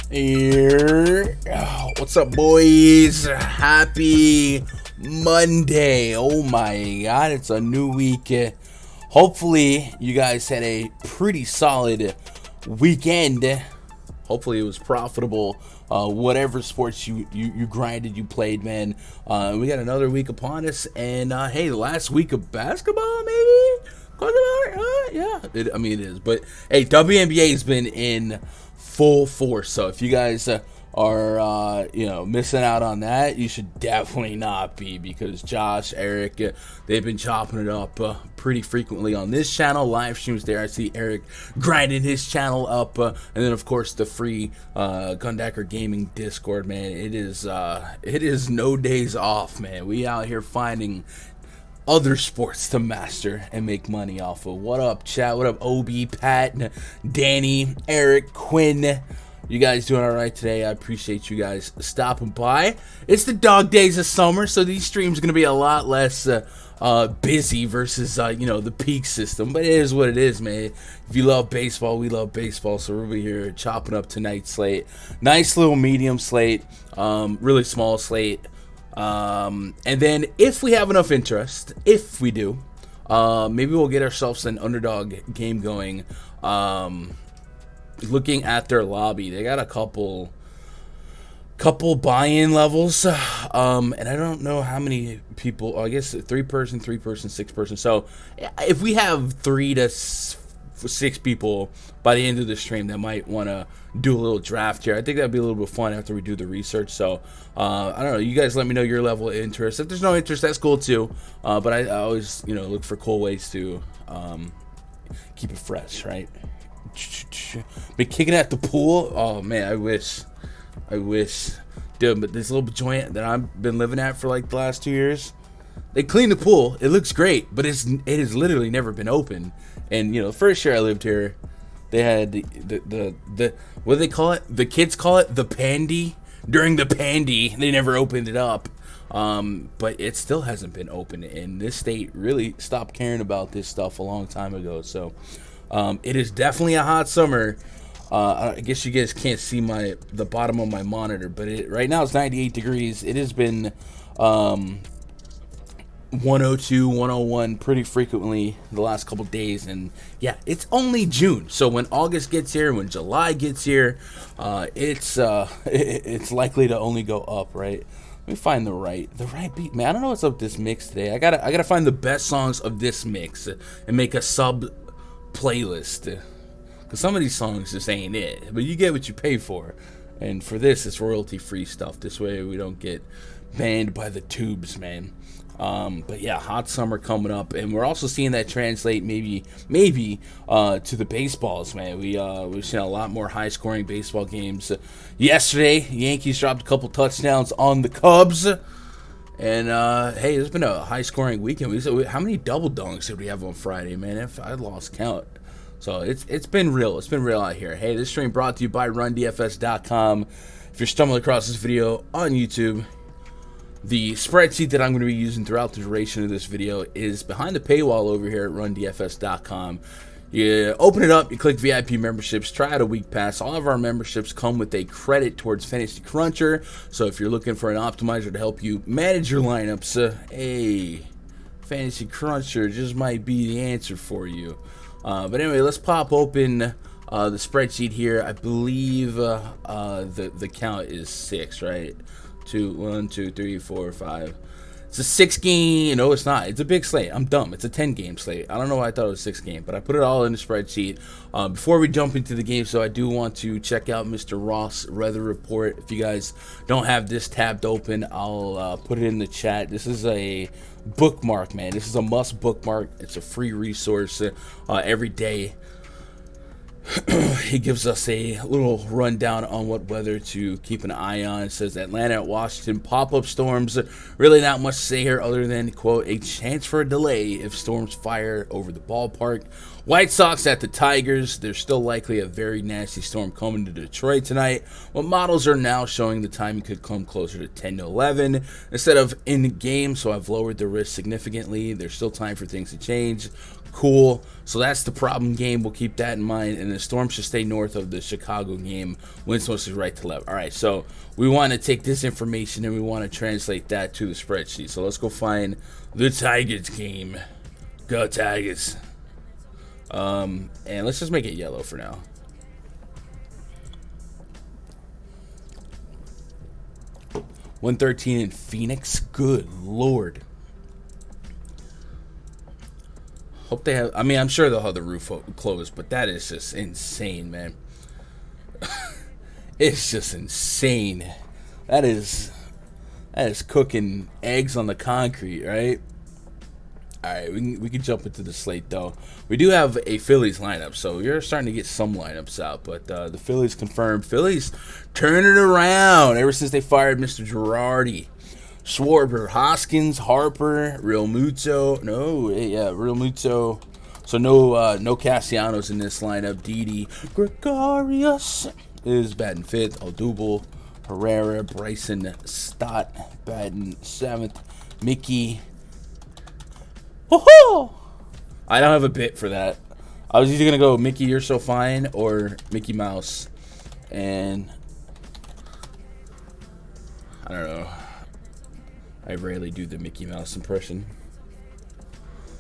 Here. What's up, boys? Happy Monday. Oh my god, it's a new week. Hopefully you guys had a pretty solid weekend. Hopefully it was profitable. Whatever sports you grinded, you played, man. We got another week upon us, and hey, the last week of basketball, maybe? Yeah, it is. But hey, WNBA has been in full force. So if you guys are missing out on that, you should definitely not be, because Josh, Eric, they've been chopping it up pretty frequently on this channel. Live streams there. I see Eric grinding his channel up, and then of course the free Gundacker Gaming Discord, man. It is no days off, man. We out here finding other sports to master and make money off of. What up, chat? What up, OB, Pat, Danny, Eric, Quinn? You guys doing all right today? I appreciate you guys stopping by. It's the dog days of summer, so these streams are going to be a lot less busy versus the peak system, but it is what it is, man. If you love baseball, we love baseball, so we're over here chopping up tonight's slate. Nice little medium slate, really small slate, and then if we have enough interest, if we do, maybe we'll get ourselves an underdog game going. Looking at their lobby, they got a couple buy-in levels, and I don't know how many people. I guess 3-person, 6-person. So if we have 3 to 6 people by the end of the stream that might want to do a little draft here, I think that'd be a little bit fun after we do the research. So I don't know, you guys let me know your level of interest. If there's no interest, that's cool too, but I always look for cool ways to keep it fresh, right? Been kicking at the pool. Oh man, I wish, dude. But this little joint that I've been living at for like the last 2 years, they cleaned the pool. It looks great, but it has literally never been open. And the first year I lived here, they had the what do they call it? The kids call it the pandy. During the pandy, they never opened it up. But it still hasn't been open, and this state really stopped caring about this stuff a long time ago. So it is definitely a hot summer. I guess you guys can't see the bottom of my monitor, but right now it's 98 degrees. It has been 102, 101 pretty frequently the last couple days, and yeah, it's only June. So when August gets here, when July gets here, it's likely to only go up, right? Let me find the right beat, man. I don't know what's up with this mix today. I gotta find the best songs of this mix and make a sub playlist. Because some of these songs just ain't it. But you get what you pay for. And for this, it's royalty-free stuff. This way we don't get banned by the tubes, man. But yeah, hot summer coming up. And we're also seeing that translate maybe to the baseballs, man. We've seen a lot more high-scoring baseball games. Yesterday, Yankees dropped a couple touchdowns on the Cubs. And, hey, there's been a high-scoring weekend. How many double dunks did we have on Friday, man? I lost count. So it's been real. It's been real out here. Hey, this stream brought to you by RunDFS.com. If you're stumbling across this video on YouTube, the spreadsheet that I'm going to be using throughout the duration of this video is behind the paywall over here at RunDFS.com. You open it up, you click VIP memberships, try out a week pass. All of our memberships come with a credit towards Fantasy Cruncher. So if you're looking for an optimizer to help you manage your lineups, hey, Fantasy Cruncher just might be the answer for you. But anyway, let's pop open the spreadsheet here. I believe the count is 6, right? 1, 2, 3, 4, 5. It's a 6-game. No, it's not. It's a big slate. I'm dumb. It's a 10-game slate. I don't know why I thought it was 6-game, but I put it all in the spreadsheet. Before we jump into the game, so I do want to check out Mr. Ross' weather report. If you guys don't have this tabbed open, I'll put it in the chat. This is a bookmark, man. This is a must bookmark. It's a free resource every day. He gives us a little rundown on what weather to keep an eye on. It says Atlanta at Washington, pop-up storms. Really not much to say here other than, quote, a chance for a delay if storms fire over the ballpark. White Sox at the Tigers. There's still likely a very nasty storm coming to Detroit tonight. What models are now showing the timing could come closer to 10 to 11 instead of in the game, so I've lowered the risk significantly. There's still time for things to change. Cool. So that's the problem game. We'll keep that in mind. And the storm should stay north of the Chicago game. Wind supposed to be right to left. All right. So we want to take this information and we want to translate that to the spreadsheet. So let's go find the Tigers game. Go Tigers. And let's just make it yellow for now. $113 in Phoenix. Good Lord. Hope they have. I mean, I'm sure they'll have the roof closed, but that is just insane, man. It's just insane. That is cooking eggs on the concrete, right? All right, we can jump into the slate though. We do have a Phillies lineup, so you're starting to get some lineups out. But the Phillies confirmed. Phillies turning around ever since they fired Mr. Girardi. Schwarber, Hoskins, Harper, Real Muto. Real Muto. So no Castellanos in this lineup. Didi Gregorius is batting 5th. Odubel, Herrera, Bryson Stott batting 7th. Mickey Ho-ho! I don't have a bit for that. I was either going to go Mickey, You're So Fine or Mickey Mouse. And I don't know. I rarely do the Mickey Mouse impression.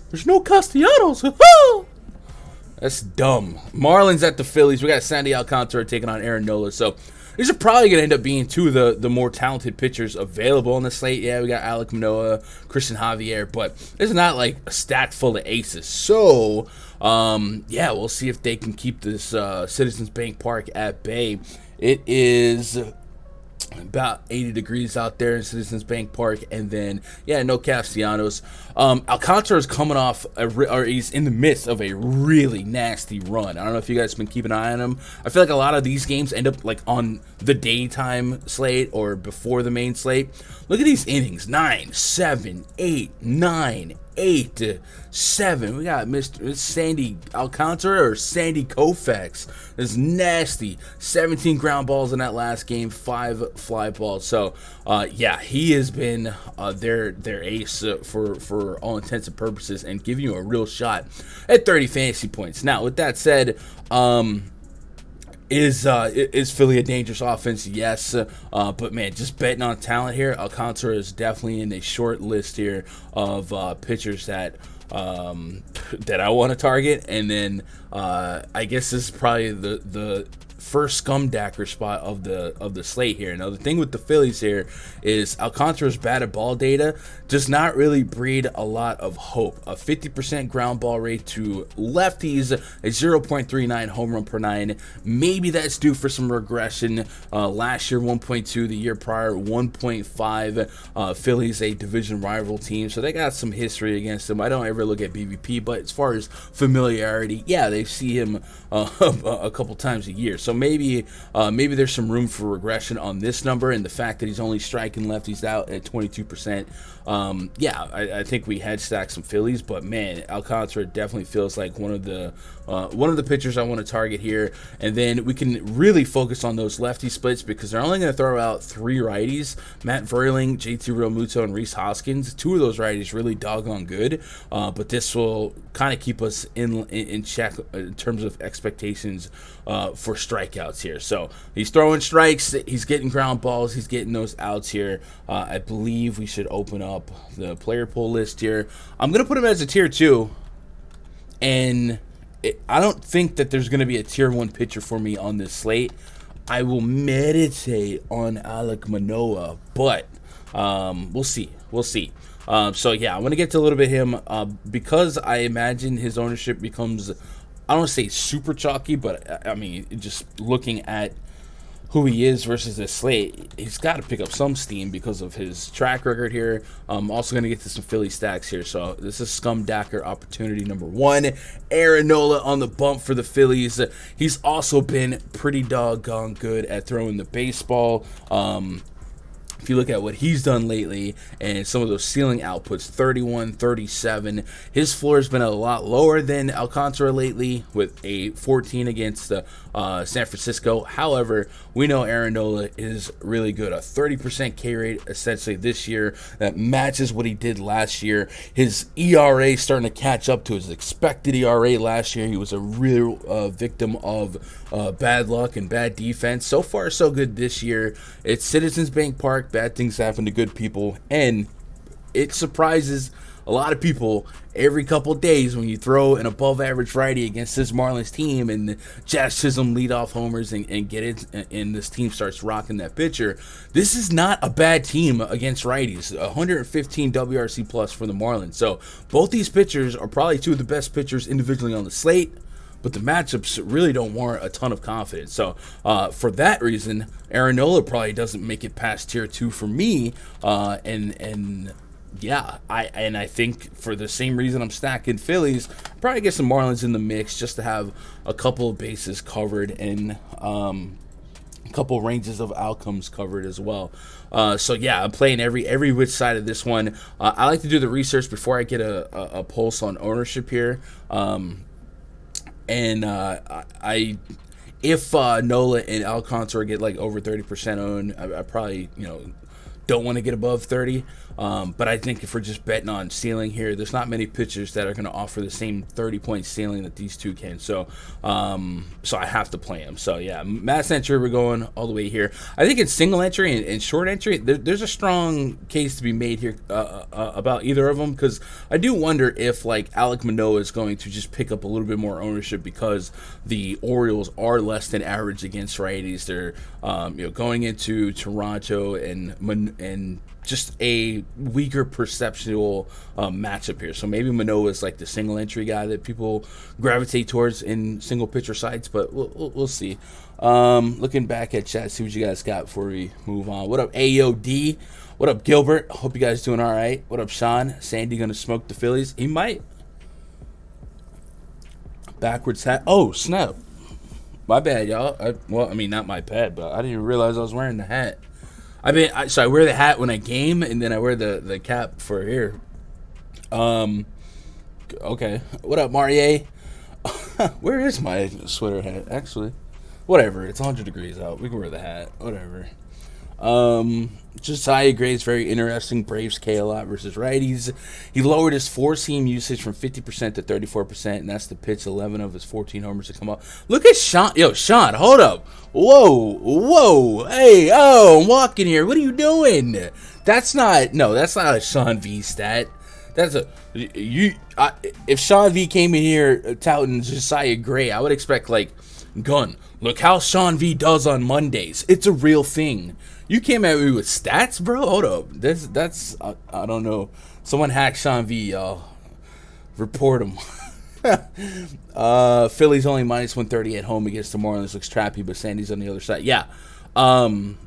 There's no Castellanos. That's dumb. Marlins at the Phillies. We got Sandy Alcantara taking on Aaron Nola. So these are probably going to end up being two of the more talented pitchers available on the slate. Yeah, we got Alek Manoah, Christian Javier, but it's not like a stack full of aces. So, yeah, we'll see if they can keep this Citizens Bank Park at bay. It is about 80 degrees out there in Citizens Bank Park, and then no Castellanos. Alcantara is coming off or he's in the midst of a really nasty run. I don't know if you guys have been keeping an eye on him. I feel like a lot of these games end up like on the daytime slate or before the main slate. Look at these innings: 9, 7, 8, 9, 8, 7. We got Mr. Sandy Alcantara or Sandy Koufax. It's nasty. 17 ground balls in that last game, 5 fly balls. So, he has been their ace for all intents and purposes, and giving you a real shot at 30 fantasy points. Now, with that said, is Philly a dangerous offense? Yes, but man, just betting on talent here, Alcantara is definitely in a short list here of pitchers that I want to target. And then I guess this is probably the first scumdacker spot of the slate here. Now the thing with the Phillies here is Alcantara's batted ball data does not really breed a lot of hope. A 50% ground ball rate to lefties, a 0.39 home run per 9. Maybe that's due for some regression. Last year 1.2, the year prior 1.5. Phillies, a division rival team, so they got some history against them. I don't ever look at BVP, but as far as familiarity, they see him a couple times a year. So maybe there's some room for regression on this number, and the fact that he's only striking lefties out at 22%. I think we had stacked some Phillies, but man, Alcantara definitely feels like one of the pitchers I want to target here. And then we can really focus on those lefty splits because they're only going to throw out 3 righties: Matt Verling, JT Realmuto, and Rhys Hoskins. 2 of those righties really doggone good, but this will kind of keep us in check in terms of expectations for strikeouts here. So he's throwing strikes, he's getting ground balls, he's getting those outs here. I believe we should open up the player pool list here. I'm going to put him as a tier 2, and I don't think that there's going to be a tier 1 pitcher for me on this slate. I will meditate on Alek Manoah, but we'll see. I'm going to get to a little bit of him because I imagine his ownership becomes, I don't want to say super chalky, but I mean, just looking at who he is versus this slate, he's got to pick up some steam because of his track record here. I'm also going to get to some Philly stacks here. So this is Scumdacker opportunity number 1. Aaron Nola on the bump for the Phillies. He's also been pretty doggone good at throwing the baseball. If you look at what he's done lately and some of those ceiling outputs, 31, 37, his floor has been a lot lower than Alcantara lately with a 14 against San Francisco. However, we know Aaron Nola is really good. A 30% K rate essentially this year that matches what he did last year. His ERA starting to catch up to his expected ERA last year. He was a real victim of bad luck and bad defense. So far, so good this year. It's Citizens Bank Park. Bad things happen to good people, and it surprises a lot of people every couple days when you throw an above average righty against this Marlins team and Jazz Chisholm lead off homers and get it, and this team starts rocking that pitcher. This is not a bad team against righties. 115 WRC plus for the Marlins. So both these pitchers are probably 2 of the best pitchers individually on the slate, but the matchups really don't warrant a ton of confidence. So for that reason, Aaron Nola probably doesn't make it past tier 2 for me. I think for the same reason I'm stacking Phillies, probably get some Marlins in the mix just to have a couple of bases covered and a couple ranges of outcomes covered as well. I'm playing every which side of this one. I like to do the research before I get a pulse on ownership here. If Nola and Alcantara get like over 30% owned, I probably don't want to get above 30. But I think if we're just betting on ceiling here, there's not many pitchers that are going to offer the same 30-point ceiling that these two can. So I have to play them. So, yeah, mass entry, we're going all the way here. I think in single entry and short entry, there's a strong case to be made here about either of them, because I do wonder if, like, Alek Manoah is going to just pick up a little bit more ownership because the Orioles are less than average against righties. They're going into Toronto and just a weaker perceptual matchup here. So maybe Manoah is like the single entry guy that people gravitate towards in single pitcher sites, but we'll see. Looking back at chat, see what you guys got before we move on. What up, AOD? What up, Gilbert? Hope you guys doing all right. What up, Sean? Sandy gonna smoke the Phillies? He might. Backwards hat. Oh, snap. My bad, y'all. I mean, not my bad, but I didn't even realize I was wearing the hat. So I wear the hat when I game, and then I wear the cap for here. Okay. What up, Marie? Where is my sweater hat, actually? Whatever. It's 100 degrees out. We can wear the hat. Whatever. Josiah Gray's very interesting. Braves K a lot versus righties. He lowered his four-seam usage from 50% to 34%, and that's the pitch 11 of his 14 homers to come up. Look at Sean. Yo, Sean, hold up. Whoa. Hey, I'm walking here. What are you doing? That's not a Sean V stat. That's if Sean V came in here touting Josiah Gray, I would expect, like, Gun, look how Sean V does on Mondays. It's a real thing. You came at me with stats, bro? Hold up. That's I don't know. Someone hacked Sean V, y'all. Report him. Phillies only minus 130 at home against the Marlins. Looks trappy, but Sandy's on the other side. Yeah. I mean,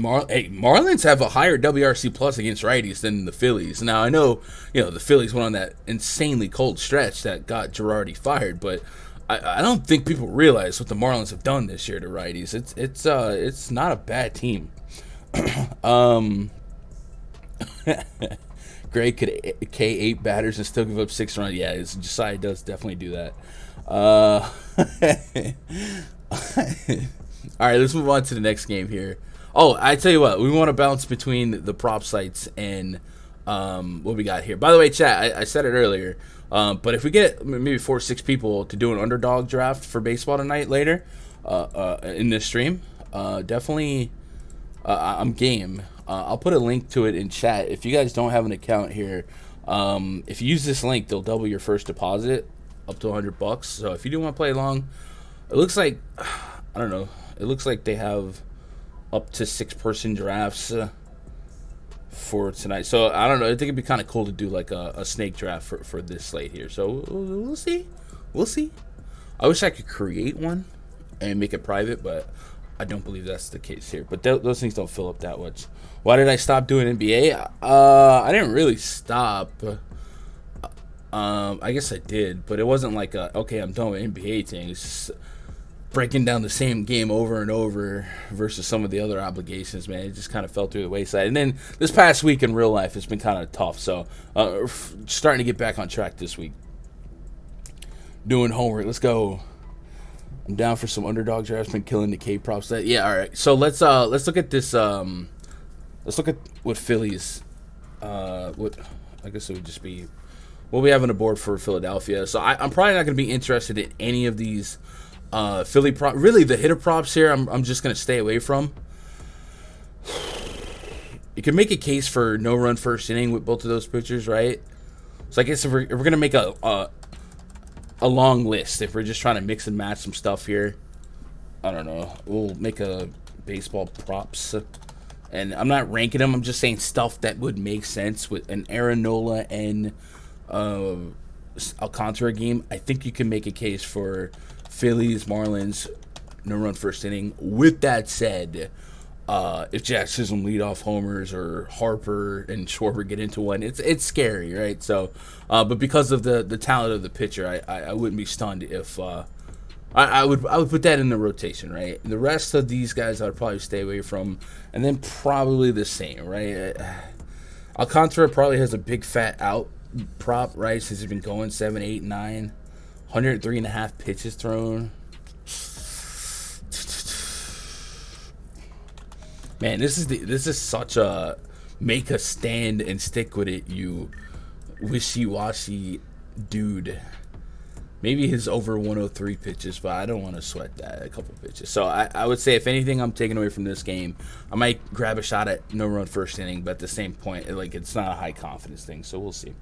Marlins have a higher WRC plus against righties than the Phillies. Now, I know, the Phillies went on that insanely cold stretch that got Girardi fired, but I don't think people realize what the Marlins have done this year to righties. It's not a bad team. Gray could K8 batters and still give up 6 runs. Yeah, Josiah does definitely do that. All right, let's move on to the next game here. Oh, I tell you what, we want to bounce between the prop sites and what we got here. By the way, chat, I said it earlier. But if we get maybe 4 or 6 people to do an underdog draft for baseball tonight later in this stream, definitely I'm game. I'll put a link to it in chat. If you guys don't have an account here, if you use this link, they'll double your first deposit up to $100. So if you do want to play along, it looks like, I don't know, it looks like they have up to 6-person drafts for tonight. So I don't know, I think it'd be kind of cool to do like a snake draft for this slate here. So we'll see. I wish I could create one and make it private, but I don't believe that's the case here. But those things don't fill up that much. Why did I stop doing NBA? I didn't really stop. I guess I did, but it wasn't like okay, I'm done with NBA things. Breaking down the same game over and over versus some of the other obligations, man, it just kind of fell through the wayside. And then this past week in real life, it's been kind of tough. So starting to get back on track this week. Doing homework. Let's go. I'm down for some underdog drafts. Been killing the K props. Yeah, all right. So let's look at this. Let's look at what Phillies. What I guess it would just be what we have on the board for Philadelphia. So I'm probably not going to be interested in any of these. Philly prop, really the hitter props here, I'm just gonna stay away from. You can make a case for no run first inning with both of those pitchers, right? So I guess if we're gonna make a long list, if we're just trying to mix and match some stuff here, I don't know. We'll make a baseball props, and I'm not ranking them. I'm just saying stuff that would make sense with an Aaron Nola and Alcantara game. I think you can make a case for Phillies, Marlins, no run first inning. With that said, if Jack Chisholm lead off homers or Harper and Schwarber get into one, it's scary, right? So, but because of the talent of the pitcher, I wouldn't be stunned if I would put that in the rotation, right? The rest of these guys I would probably stay away from, and then probably the same, right? Alcantara probably has a big fat out prop, right? Since he's been going 7, 8, 9. 103.5 pitches thrown. Man, this is such a make a stand and stick with it, you wishy-washy dude. Maybe his over 103 pitches, but I don't want to sweat that, a couple pitches. So I would say, if anything I'm taking away from this game, I might grab a shot at no run first inning, but at the same point, it's not a high confidence thing, so we'll see.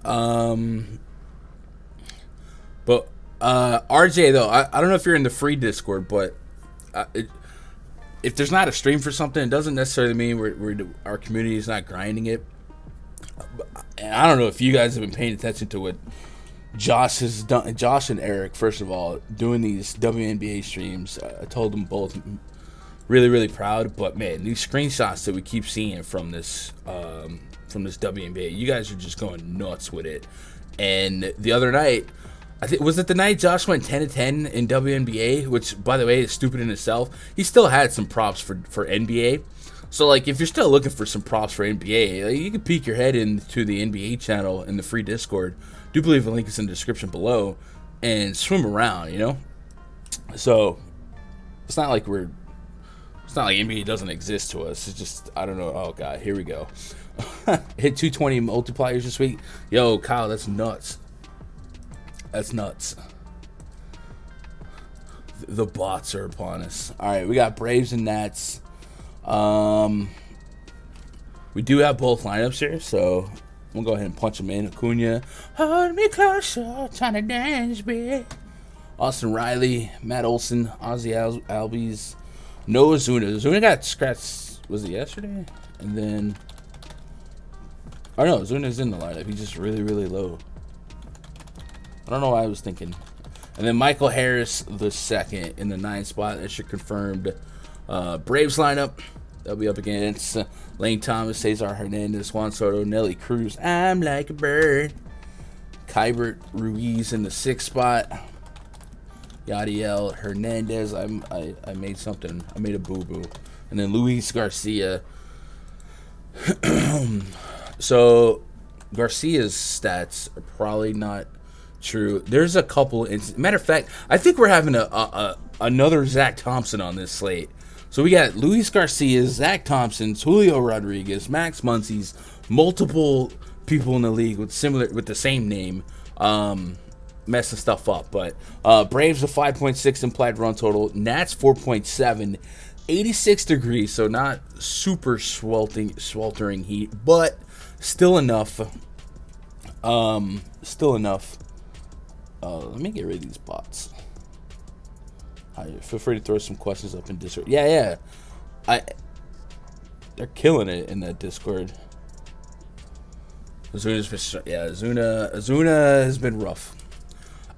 But RJ, though, I don't know if you're in the free Discord, but if there's not a stream for something, it doesn't necessarily mean our community is not grinding it. And I don't know if you guys have been paying attention to what Josh has done. Josh and Eric, first of all, doing these WNBA streams. I told them both, really, really proud. But man, these screenshots that we keep seeing from this WNBA, you guys are just going nuts with it. And the other night, was it the night Josh went 10-10 in WNBA, which, by the way, is stupid in itself. He still had some props for NBA. So, if you're still looking for some props for NBA, you can peek your head into the NBA channel in the free Discord. Do believe the link is in the description below, and swim around, So, it's not like NBA doesn't exist to us. It's just, I don't know. Oh, God, here we go. Hit 220 multipliers this week. Yo, Kyle, that's nuts. That's nuts. The bots are upon us. All right, we got Braves and Nats. We do have both lineups here, so we'll go ahead and punch them in. Acuna, hold me closer, trying to dance, baby. Austin Riley, Matt Olson, Ozzy Albies, Noah Zuna. Zuna got scratched, was it yesterday? And then, oh no, Zuna's in the lineup. He's just really, really low. I don't know why I was thinking. And then Michael Harris, the second, in the 9th spot. That's your confirmed Braves lineup. They'll be up against Lane Thomas, Cesar Hernandez, Juan Soto, Nelly Cruz. I'm like a bird. Kybert Ruiz in the 6th spot. Yadiel Hernandez. I made something. I made a boo-boo. And then Luis Garcia. So Garcia's stats are probably not true. There's a couple. Matter of fact, I think we're having another Zach Thompson on this slate. So we got Luis Garcia, Zach Thompson, Julio Rodriguez, Max Muncy's, multiple people in the league with the same name, messing stuff up. But Braves a 5.6 implied run total, Nats 4.7, 86 degrees, so not super sweltering heat, but still enough. Still enough. Let me get rid of these bots. Feel free to throw some questions up in Discord. Yeah. They're killing it in that Discord. Zuna has been rough.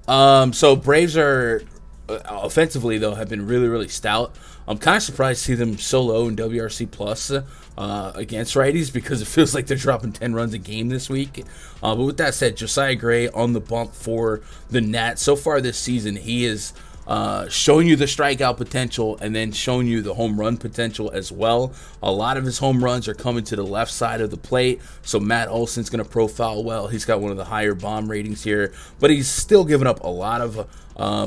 So Braves are offensively though have been really, really stout. I'm kind of surprised to see them so low in WRC plus against righties, because it feels like they're dropping 10 runs a game this week. But with that said, Josiah Gray on the bump for the Nats. So far this season, he is showing you the strikeout potential and then showing you the home run potential as well. A lot of his home runs are coming to the left side of the plate, so Matt Olson's going to profile well. He's got one of the higher bomb ratings here, but he's still giving up a lot of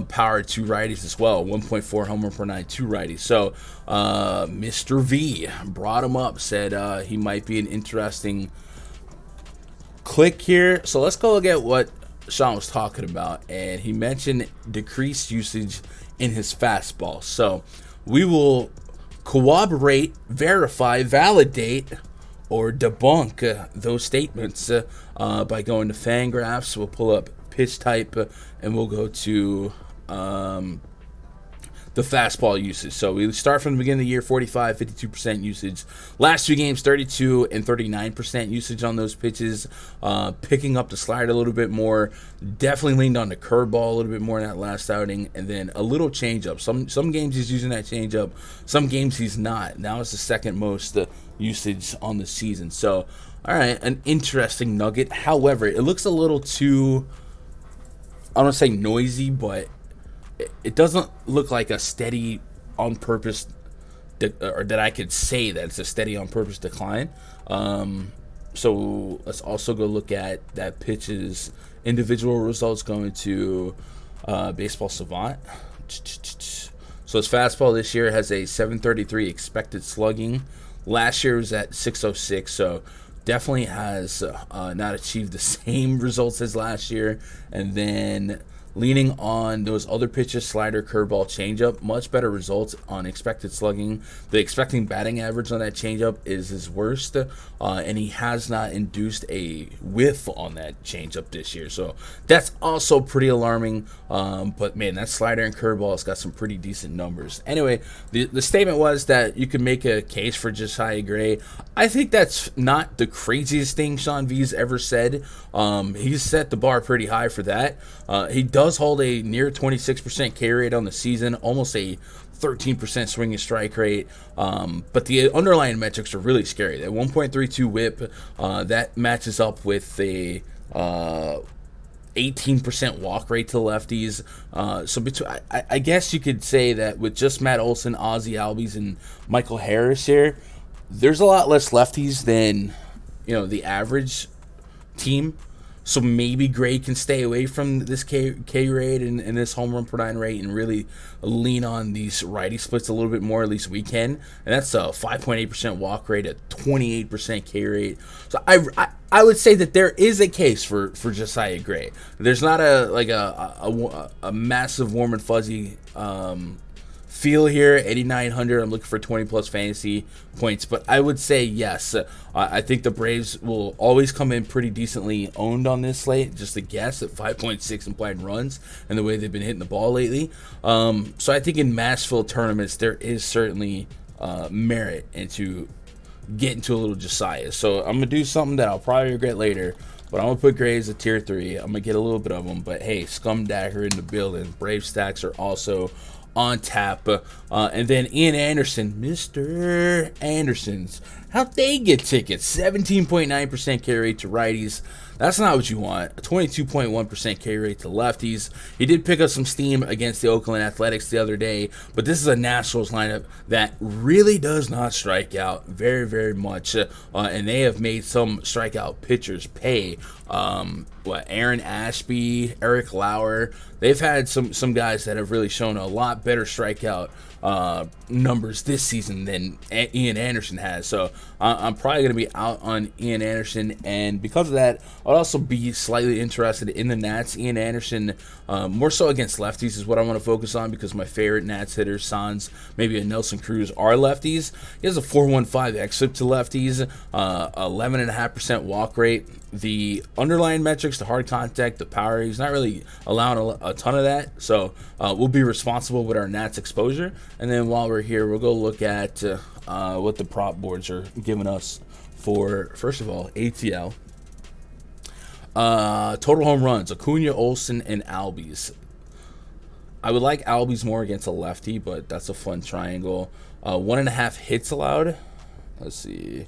power to righties as well. 1.4 homer per nine to righties. So Mr. V brought him up, said he might be an interesting click here. So let's go look at what Sean was talking about, and he mentioned decreased usage in his fastball. So we will corroborate, verify, validate, or debunk those statements by going to Fangraphs. We'll pull up pitch type, and we'll go to the fastball usage. So we start from the beginning of the year, 45, 52% usage. Last two games, 32 and 39% usage on those pitches. Picking up the slider a little bit more. Definitely leaned on the curveball a little bit more in that last outing. And then a little changeup. Some games he's using that changeup. Some games he's not. Now it's the second most usage on the season. So, all right, an interesting nugget. However, it looks a little too, I don't want to say noisy, but it doesn't look like a steady on purpose, or that I could say that it's a steady on purpose decline. So let's also go look at that pitch's individual results going to Baseball Savant. So his fastball this year has a 733 expected slugging. Last year was at 606, so definitely has not achieved the same results as last year. And then leaning on those other pitches, slider, curveball, changeup, much better results on expected slugging. The expecting batting average on that changeup is his worst, and he has not induced a whiff on that changeup this year. So that's also pretty alarming. But man, that slider and curveball has got some pretty decent numbers. Anyway, the statement was that you could make a case for Josiah Gray. I think that's not the craziest thing Sean V's ever said. He's set the bar pretty high for that. He does hold a near 26% K rate on the season, almost a 13% swing and strike rate, but the underlying metrics are really scary. That 1.32 whip, that matches up with a 18% walk rate to lefties. So I guess you could say that with just Matt Olson, Ozzie Albies, and Michael Harris here, there's a lot less lefties than the average team. So maybe Gray can stay away from this K rate and this home run per nine rate and really lean on these righty splits a little bit more, at least we can. And that's a 5.8% walk rate, a 28% K rate. So I would say that there is a case for Josiah Gray. There's not a massive warm and fuzzy feel here. 8,900. I'm looking for 20 plus fantasy points, but I would say yes. I think the Braves will always come in pretty decently owned on this slate. Just a guess at 5.6 implied runs and the way they've been hitting the ball lately. So I think in Massfield tournaments there is certainly merit into getting to a little Josiah. So I'm gonna do something that I'll probably regret later. But I'm going to put Gray as a tier 3. I'm going to get a little bit of them. But hey, Scum Dagger in the building. Brave stacks are also on tap. And then Ian Anderson, Mr. Andersons. How'd they get tickets? 17.9% K rate to righties. That's not what you want. A 22.1% K rate to lefties. He did pick up some steam against the Oakland Athletics the other day, but this is a Nationals lineup that really does not strike out very, very much. And they have made some strikeout pitchers pay. Aaron Ashby, Eric Lauer. They've had some guys that have really shown a lot better strikeout numbers this season than Ian Anderson has. So I'm probably going to be out on Ian Anderson, and because of that, I'll also be slightly interested in the Nats. Ian Anderson, more so against lefties, is what I want to focus on because my favorite Nats hitters, Sans, maybe a Nelson Cruz, are lefties. He has a 4.15 xFIP to lefties, 11.5% walk rate. The underlying metrics, the hard contact, the power, he's not really allowing a ton of that. So we'll be responsible with our Nats exposure. And then while we're here, we'll go look at what the prop boards are giving us for, first of all, ATL. Total home runs, Acuna, Olsen, and Albies. I would like Albies more against a lefty, but that's a fun triangle. 1.5 hits allowed. Let's see.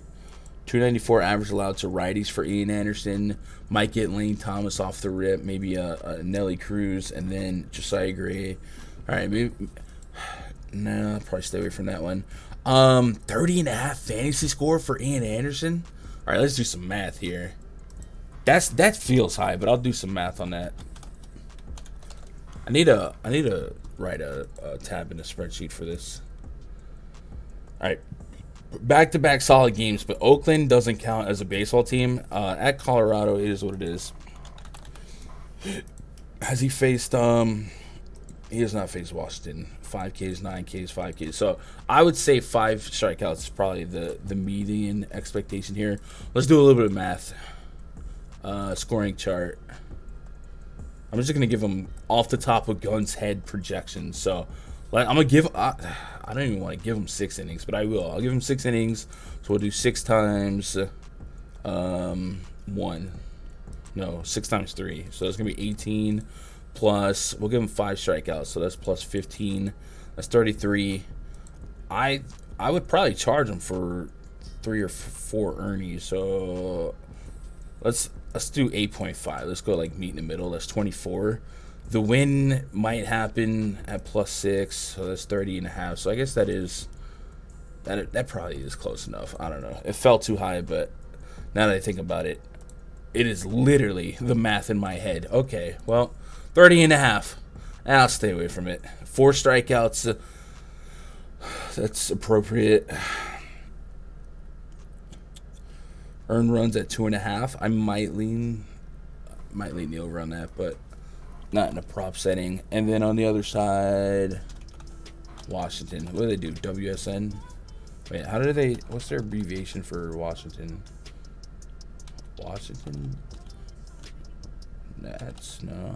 294 average allowed to righties for Ian Anderson. Might get Lane Thomas off the rip. Maybe a Nelly Cruz, and then Josiah Gray. All right, maybe. No, I'll probably stay away from that one. 30.5 fantasy score for Ian Anderson. All right, let's do some math here. That feels high, but I'll do some math on that. I need to write a tab in a spreadsheet for this. All right, back-to-back solid games, but Oakland doesn't count as a baseball team. At Colorado, it is what it is. Has he faced? He has not faced Washington. 5Ks, 9Ks, 5Ks. So I would say 5 strikeouts is probably the median expectation here. Let's do a little bit of math. Scoring chart. I'm just going to give him off the top of Gun's head projections. So I'm going to give, I don't even want to give him 6 innings, but I will. I'll give him 6 innings. So we'll do 6 times 1. No, 6 times 3. So that's going to be 18 plus, we'll give him 5 strikeouts. So that's plus 15. That's 33. I would probably charge him for 3 or 4 earnings. So let's do 8.5. Let's go like meet in the middle. That's 24. The win might happen at plus 6, so that's 30.5. So I guess that probably is close enough. I don't know. It felt too high, but now that I think about it, it is literally the math in my head. Okay, well, 30.5. I'll stay away from it. 4 strikeouts. That's appropriate. Earned runs at 2.5. I might lean the over on that, but not in a prop setting. And then on the other side, Washington. What do they do? WSN? Wait, how do they... What's their abbreviation for Washington? Washington? That's... No.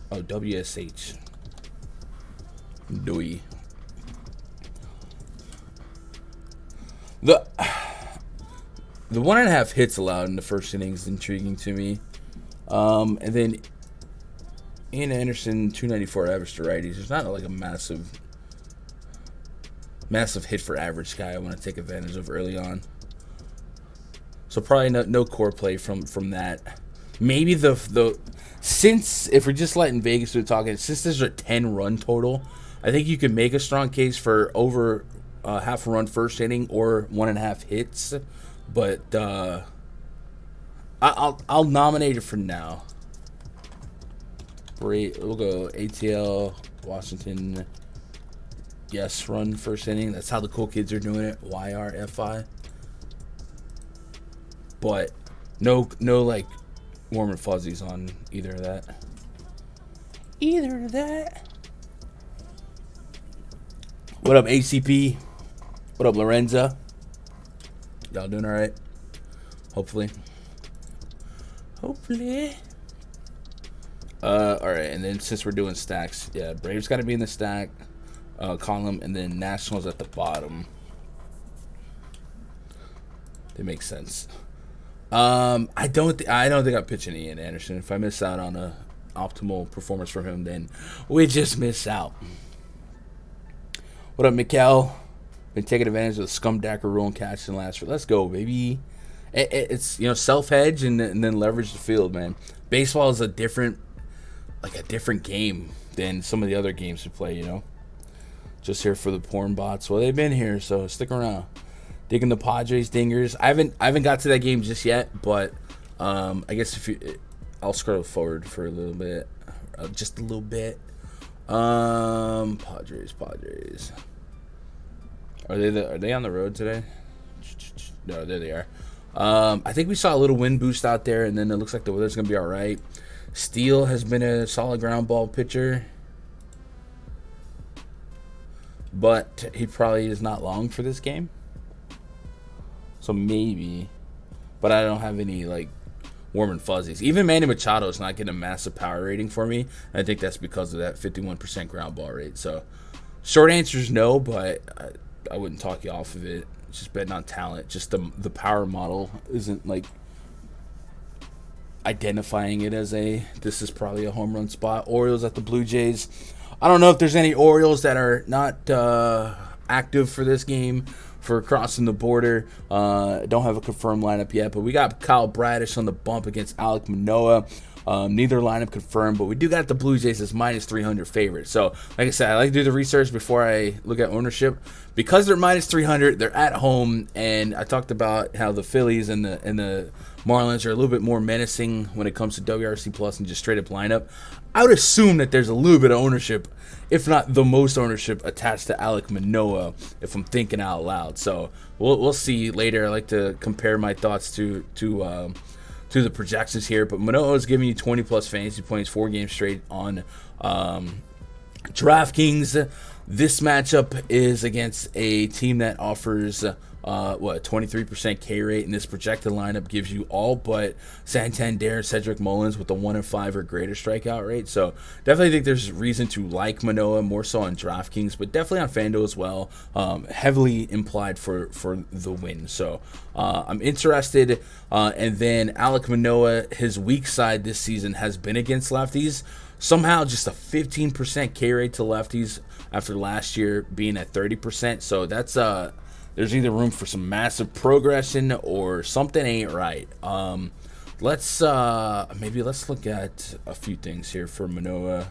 Oh, WSH. Dewey. The 1.5 hits allowed in the first inning is intriguing to me. And then Ian Anderson, 294 average to righties. There's not like a massive hit for average guy I want to take advantage of early on. So probably no core play from that. Maybe since if we're just letting Vegas do talking, since there's a 10-run total, I think you can make a strong case for over half a run first inning or 1.5 hits. But I'll nominate it for now. We'll go ATL, Washington. Yes, run first inning. That's how the cool kids are doing it. YRFI. But no like warm and fuzzies on either of that. What up, ACP? What up, Lorenza? Y'all doing all right? Hopefully. All right, and then since we're doing stacks, yeah, Braves got to be in the stack column, and then Nationals at the bottom. It makes sense. I don't think I'm pitching Ian Anderson. If I miss out on a optimal performance from him, then we just miss out. What up, Mikkel? Been taking advantage of the scumdacker rule and catching last. Let's go, baby. It's self-hedge and then leverage the field, man. Baseball is a different game than some of the other games we play. Just here for the porn bots. Well, they've been here, so stick around. Digging the Padres dingers. I haven't got to that game just yet, but I guess I'll scroll forward for a little bit, just a little bit. Padres. Are they on the road today? No, there they are. I think we saw a little wind boost out there, and then it looks like the weather's gonna be all right. Steele has been a solid ground ball pitcher, but he probably is not long for this game. So maybe, but I don't have any like warm and fuzzies. Even Manny Machado is not getting a massive power rating for me. I think that's because of that 51% ground ball rate. So short answer is no, but I wouldn't talk you off of it. Just betting on talent. Just the power model isn't like identifying it as this is probably a home run spot. Orioles at the Blue Jays. I don't know if there's any Orioles that are not active for this game for crossing the border. Don't have a confirmed lineup yet, but we got Kyle Bradish on the bump against Alek Manoah. Neither lineup confirmed, but we do got the Blue Jays as minus 300 favorite. So, like I said, I like to do the research before I look at ownership. Because they're minus 300, they're at home, and I talked about how the Phillies and the Marlins are a little bit more menacing when it comes to WRC plus and just straight up lineup. I would assume that there's a little bit of ownership, if not the most ownership, attached to Alek Manoah, if I'm thinking out loud. So we'll see later. I like to compare my thoughts to the projections here, but Manoah is giving you 20 plus fantasy points 4 games straight on DraftKings. This matchup is against a team that offers 23% K rate, and this projected lineup gives you all but Santander, Cedric Mullins with a 1-5 or greater strikeout rate. So definitely think there's reason to like Manoah more so on DraftKings, but definitely on Fanduel as well. Heavily implied for the win. So I'm interested. And then Alek Manoah, his weak side this season has been against lefties. Somehow just a 15% K rate to lefties after last year being at 30%. So that's there's either room for some massive progression or something ain't right. Let's look at a few things here for Manoah.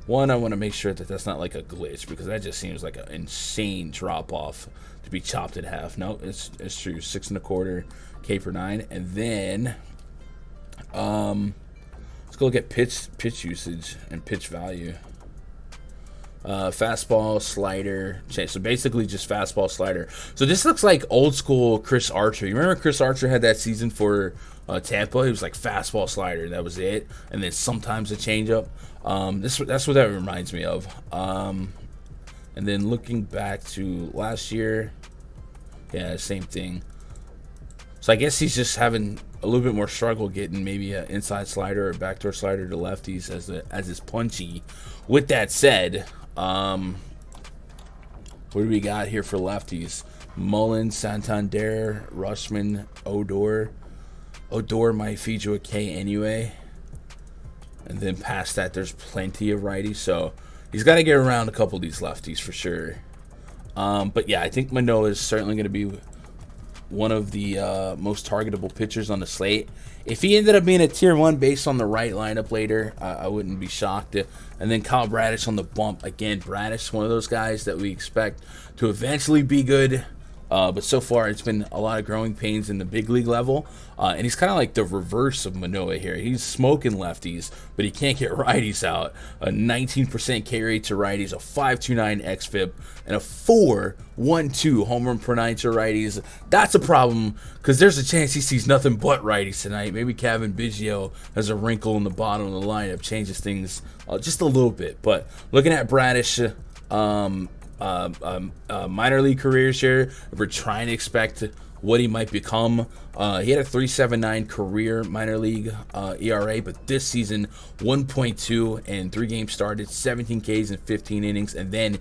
One, I want to make sure that that's not like a glitch, because that just seems like an insane drop off to be chopped in half. No, it's true. 6 1/4 K per 9, and then let's go look at pitch usage and pitch value. Fastball, slider, change. So basically just fastball, slider. So this looks like old school Chris Archer. You remember Chris Archer had that season for Tampa? He was like fastball, slider. That was it. And then sometimes a changeup. That's what that reminds me of. And then looking back to last year, yeah, same thing. So I guess he's just having a little bit more struggle getting maybe an inside slider or backdoor slider to lefties as his punchy. With that said, what do we got here for lefties? Mullins, Santander, Rushman, Odor. Odor might feed you a K anyway. And then past that, there's plenty of righties. So he's got to get around a couple of these lefties for sure. But yeah, I think Manoah is certainly going to be one of the most targetable pitchers on the slate. If he ended up being a tier 1 based on the right lineup later, I wouldn't be shocked. And then Kyle Bradish on the bump. Again, Bradish, one of those guys that we expect to eventually be good. But so far, it's been a lot of growing pains in the big league level. And he's kind of like the reverse of Manoah here. He's smoking lefties, but he can't get righties out. A 19% K rate to righties, a 5.29 xFIP, and a 4.12 home run per 9 to righties. That's a problem, because there's a chance he sees nothing but righties tonight. Maybe Kevin Biggio has a wrinkle in the bottom of the lineup, changes things just a little bit. But looking at Bradish, minor league careers here, if we're trying to expect what he might become, he had a 3.79 career minor league ERA, but this season 1.2 and 3 games started, 17 Ks in 15 innings, and then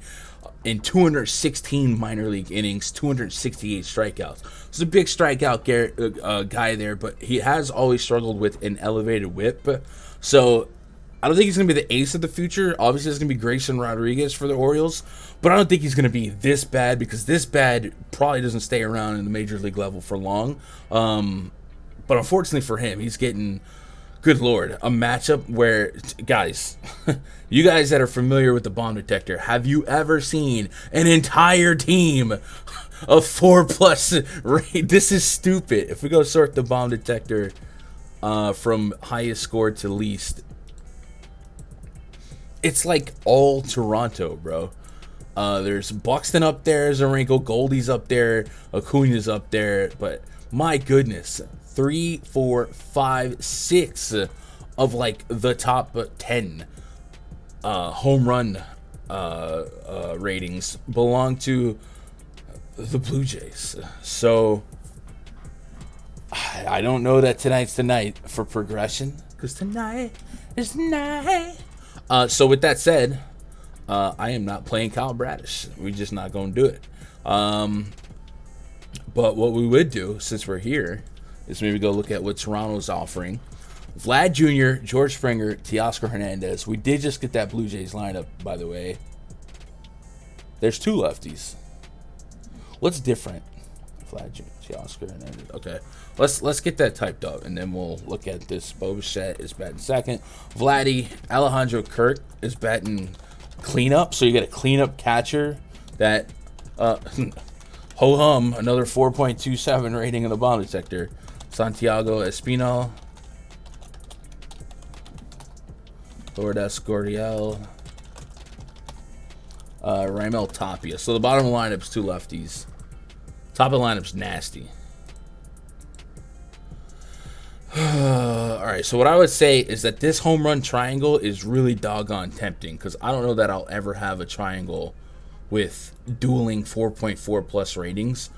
in 216 minor league innings, 268 strikeouts. It's a big strikeout guy there, but he has always struggled with an elevated whip. So I don't think he's going to be the ace of the future. Obviously, it's going to be Grayson Rodriguez for the Orioles, but I don't think he's going to be this bad, because this bad probably doesn't stay around in the major league level for long. But unfortunately for him, he's getting, good Lord, a matchup where, guys, you guys that are familiar with the bomb detector, have you ever seen an entire team of 4+ rate? This is stupid. If we go sort the bomb detector from highest score to least, it's like all Toronto, bro. There's Buxton up there as a wrinkle, Goldie's up there, Acuna's up there, but my goodness, 3, 4, 5, 6 of like the top 10 home run ratings belong to the Blue Jays. So I don't know that tonight's the night for progression, because tonight is the night. So with that said, I am not playing Kyle Bradish. We're just not going to do it. But what we would do, since we're here, is maybe go look at what Toronto's offering. Vlad Jr., George Springer, Teoscar Hernandez. We did just get that Blue Jays lineup, by the way. There's 2 lefties. What's different? Vlad Jr., Teoscar Hernandez. Okay, let's get that typed up, and then we'll look at this. Bo Bichette is batting second. Vladdy, Alejandro Kirk is batting cleanup. So you got a cleanup catcher that ho-hum, another 4.27 rating in the bomb detector. Santiago Espinal, Lourdes Gurriel, Raimel Tapia. So the bottom of the lineup's 2 lefties. Top of the lineup's nasty. All right, so what I would say is that this home run triangle is really doggone tempting, because I don't know that I'll ever have a triangle with dueling 4.4+ ratings.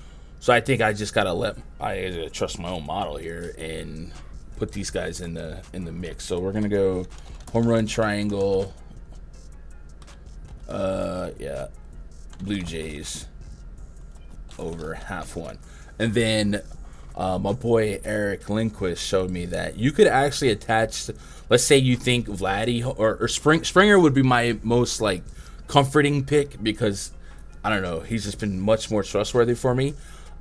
So I think I just gotta trust my own model here and put these guys in the mix. So we're gonna go home run triangle. Yeah, Blue Jays over .5. And then my boy Eric Lindquist showed me that you could actually attach, let's say you think Vladdy or Springer would be my most like comforting pick, because I don't know, he's just been much more trustworthy for me.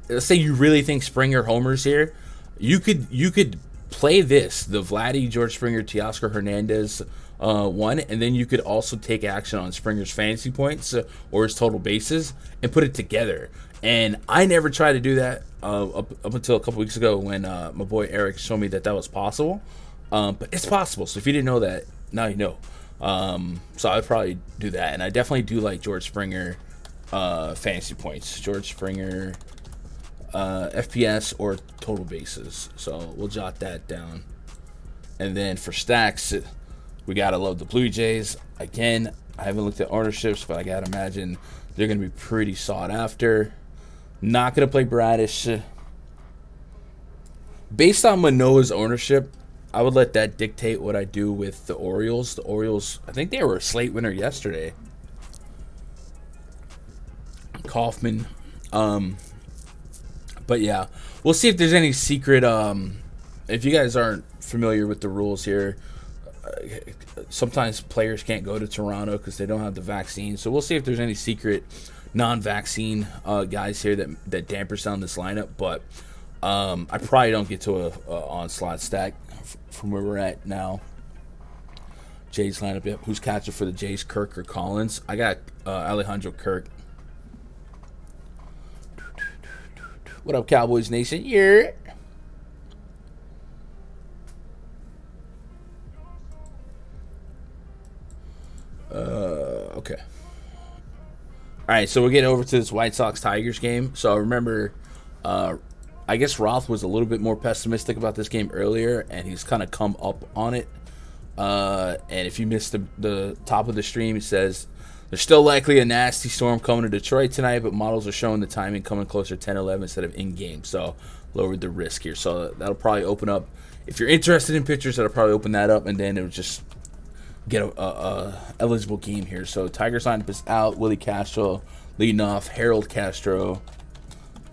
Let's say you really think Springer homers here, you could play this, the Vladdy, George Springer, Teoscar Hernandez one, and then you could also take action on Springer's fantasy points or his total bases and put it together. And I never tried to do that up until a couple weeks ago when my boy Eric showed me that was possible. But it's possible. So if you didn't know that, now you know. So I'd probably do that. And I definitely do like George Springer fantasy points. George Springer FPS or total bases. So we'll jot that down. And then for stacks, we got to love the Blue Jays. Again, I haven't looked at ownerships, but I got to imagine they're going to be pretty sought after. Not going to play Bradish. Based on Manoah's ownership, I would let that dictate what I do with the Orioles. The Orioles, I think they were a slate winner yesterday. Kaufman. But yeah, we'll see if there's any secret. If you guys aren't familiar with the rules here, sometimes players can't go to Toronto because they don't have the vaccine. So we'll see if there's any secret non-vaccine guys here that dampers down this lineup. But I probably don't get to a onslaught stack from where we're at now. Jays lineup. Yep. Who's catcher for the Jays? Kirk or Collins? I got Alejandro Kirk. What up, Cowboys Nation? Yeah. Okay. All right, so we're getting over to this White Sox-Tigers game. So remember, I guess Roth was a little bit more pessimistic about this game earlier, and he's kind of come up on it. And if you missed the top of the stream, he says, there's still likely a nasty storm coming to Detroit tonight, but models are showing the timing coming closer to 10-11 instead of in-game. So lowered the risk here. So that'll probably open up. If you're interested in pitchers, that'll probably open that up, and then it'll just get a eligible game here. So Tigers lineup is out. Willie Castro leading off. Harold Castro.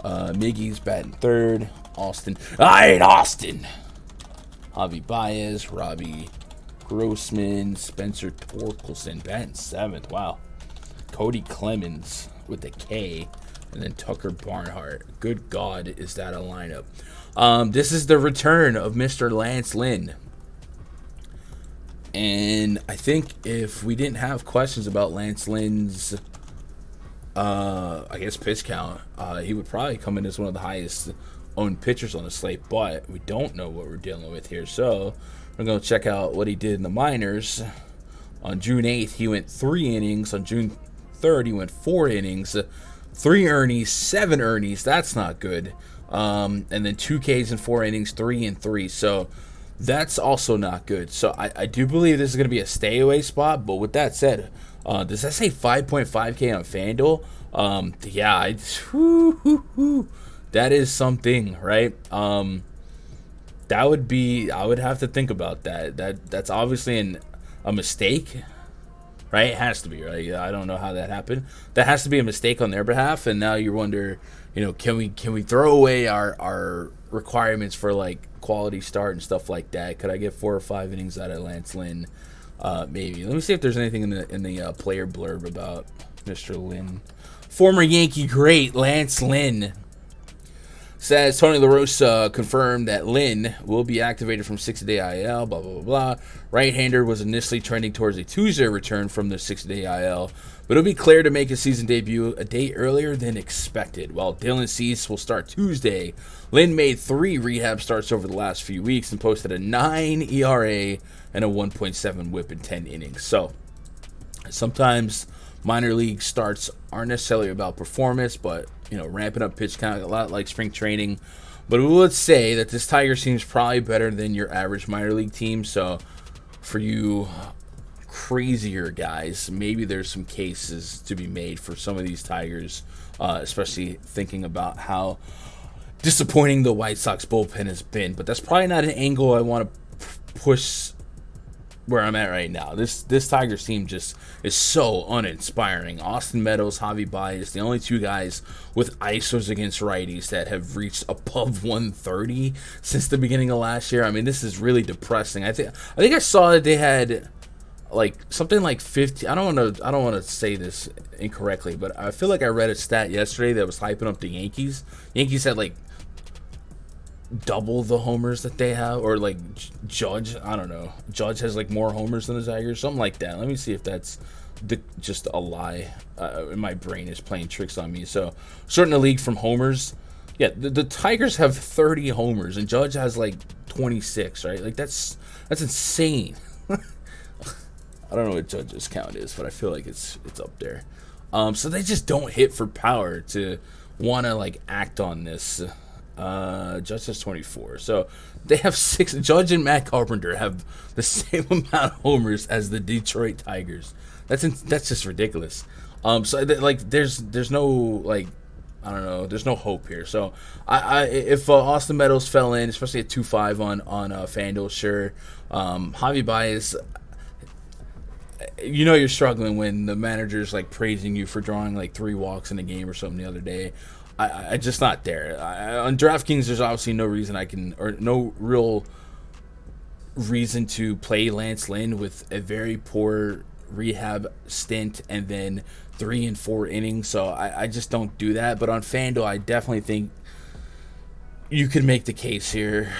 Miggy's batting third. Austin. I hate Austin. Javi Baez. Robbie Grossman. Spencer Torkelson batting seventh. Wow. Cody Clemens with the K. And then Tucker Barnhart. Good God, is that a lineup. This is the return of Mr. Lance Lynn. And I think if we didn't have questions about Lance Lynn's, I guess, pitch count, he would probably come in as one of the highest owned pitchers on the slate. But we don't know what we're dealing with here. So we're going to check out what he did in the minors. On June 8th, he went 3 innings. On June 3rd, he went 4 innings. 3 earnies, 7 earnies. That's not good. And then 2 Ks in 4 innings, 3 and 3. So that's also not good. So I do believe this is going to be a stay away spot. But with that said, does that say 5.5K on FanDuel? Yeah, that is something, right? That would be, I would have to think about that. That's obviously a mistake, right? It has to be, right? I don't know how that happened. That has to be a mistake on their behalf. And now you wonder, can we throw away our requirements for like quality start and stuff like that? Could I get 4 or 5 innings out of Lance Lynn? Maybe. Let me see if there's anything in the player blurb about Mr. Lynn. Former Yankee great Lance Lynn says Tony La Russa confirmed that Lynn will be activated from 60-day IL, blah, blah, blah, blah. Right-hander was initially trending towards a Tuesday return from the 60-day IL, but it'll be clear to make his season debut a day earlier than expected. While Dylan Cease will start Tuesday, Lynn made 3 rehab starts over the last few weeks and posted a 9 ERA and a 1.7 whip in 10 innings. So sometimes minor league starts aren't necessarily about performance, but ramping up pitch count, a lot like spring training. But we would say that this Tigers team is probably better than your average minor league team. So for you crazier guys, maybe there's some cases to be made for some of these Tigers, especially thinking about how disappointing the White Sox bullpen has been. But that's probably not an angle I want to push where I'm at right now. This Tigers team just is so uninspiring. Austin Meadows, Javi Baez, the only 2 guys with ISOs against righties that have reached above 130 since the beginning of last year. I mean, this is really depressing. I think I saw that they had like something like 50. I don't want to say this incorrectly, but I feel like I read a stat yesterday that was hyping up the Yankees. Yankees had like double the homers that they have, or like Judge. I don't know. Judge has like more homers than the Tigers, something like that. Let me see if that's just a lie. My brain is playing tricks on me. So, starting the league from homers. Yeah, the Tigers have 30 homers, and Judge has like 26. Right? Like that's insane. I don't know what Judge's count is, but I feel like it's up there. So they just don't hit for power to want to like act on this. Judge has 24, so they have 6. Judge and Matt Carpenter have the same amount of homers as the Detroit Tigers. That's just ridiculous. So like there's no like, I don't know, there's no hope here. So if Austin Meadows fell in, especially at 2.5 on Fanduel, sure. Javi Baez, you know you're struggling when the manager's like praising you for drawing like 3 walks in a game or something the other day. I just not there. On DraftKings, there's obviously no reason no real reason to play Lance Lynn with a very poor rehab stint and then 3 and 4 innings. So I just don't do that. But on FanDuel, I definitely think you could make the case here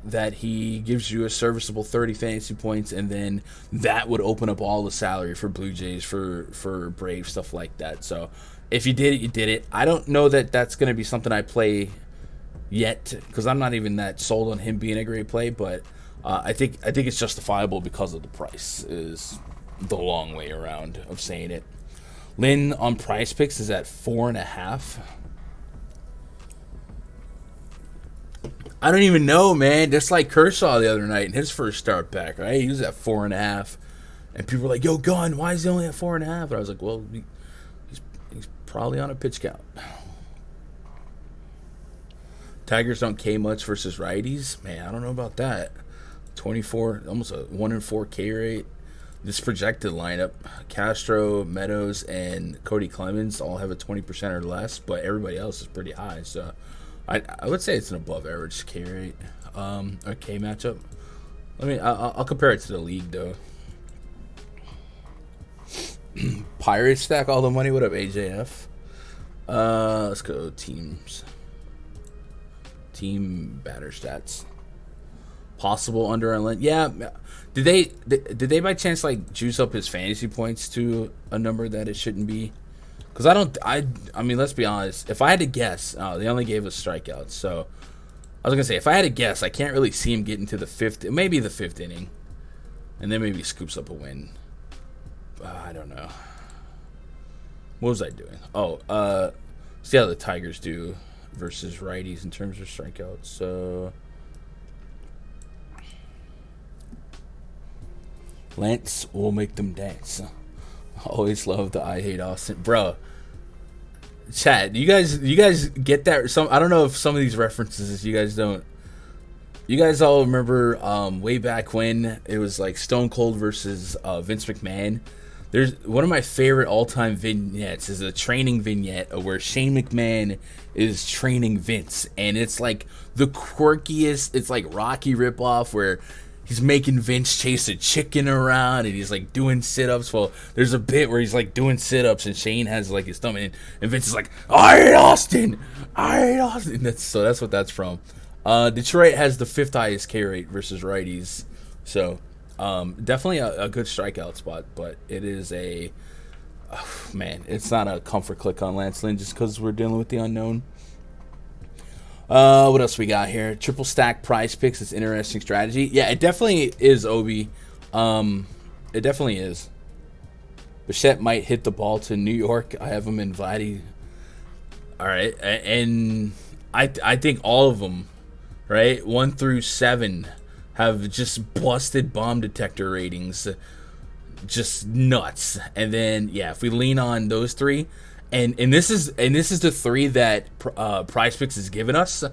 that he gives you a serviceable 30 fantasy points, and then that would open up all the salary for Blue Jays, for Braves, stuff like that. So if you did it, you did it. I don't know that that's going to be something I play yet, because I'm not even that sold on him being a great play, but I think it's justifiable because of the price is the long way around of saying it. Lynn on PrizePicks is at 4.5. I don't even know, man. Just like Kershaw the other night in his first start back, right? He was at 4.5, and people were like, "Yo, Gunn, why is he only at 4.5?" And I was like, "Well, he's probably on a pitch count." Tigers don't K much versus righties, man. I don't know about that. 24, almost a 1-in-4 K rate. This projected lineup: Castro, Meadows, and Cody Clemens all have a 20% or less, but everybody else is pretty high. So I would say it's an above average K rate, or K matchup. I'll compare it to the league though. Pirates stack all the money. What up, AJF? Let's go teams. Team batter stats. Possible under on Lynn. Yeah. Did they by chance like juice up his fantasy points to a number that it shouldn't be? Because I mean, let's be honest. If I had to guess, they only gave us strikeouts. So I was gonna say, if I had to guess, I can't really see him getting to the 5th, maybe the 5th inning, and then maybe scoops up a win. I don't know. What was I doing? See how the Tigers do versus righties in terms of strikeouts. So Lance will make them dance. Always love the I hate Austin, bro. Chat, you guys get that? I don't know if some of these references you guys don't. You guys all remember way back when it was like Stone Cold versus Vince McMahon. There's one of my favorite all-time vignettes is a training vignette where Shane McMahon is training Vince, and it's like the quirkiest. It's like Rocky ripoff where he's making Vince chase a chicken around, and he's like doing sit-ups. Well, there's a bit where he's like doing sit-ups, and Shane has like his thumb in, and Vince is like, "I hate Austin, I hate Austin." That's what that's from. Detroit has the 5th highest K rate versus righties, so definitely a good strikeout spot. But it is it's not a comfort click on Lance Lynn just because we're dealing with the unknown. What else we got here? Triple stack PrizePicks. It's an interesting strategy. Yeah, it definitely is, Obi. It definitely is. Bichette might hit the ball to New York. I have him in Vladdy. All right, and I think all of them, right, 1 through 7, have just busted bomb detector ratings, just nuts. And then if we lean on those 3. And this is the 3 that PrizePicks has given us: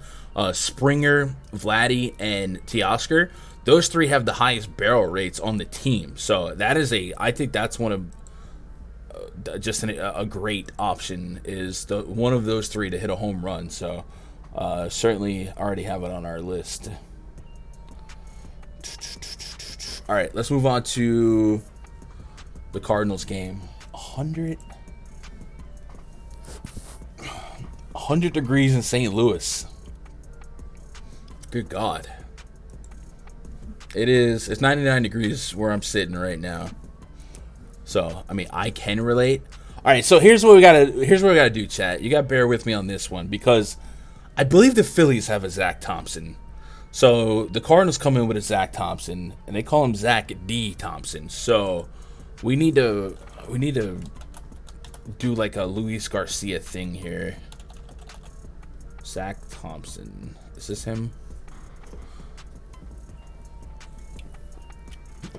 Springer, Vladdy, and Teoscar. Those 3 have the highest barrel rates on the team. So that is I think that's one of just a great option, is one of those 3 to hit a home run. So certainly already have it on our list. All right, let's move on to the Cardinals game. 100 degrees in St. Louis. Good God. It's 99 degrees where I'm sitting right now. So, I mean, I can relate. All right, so here's what we gotta do, chat. You gotta bear with me on this one because I believe the Phillies have a Zach Thompson. So the Cardinals come in with a Zach Thompson, and they call him Zach D. Thompson. So we need to do like a Luis Garcia thing here. Zach Thompson. Is this him?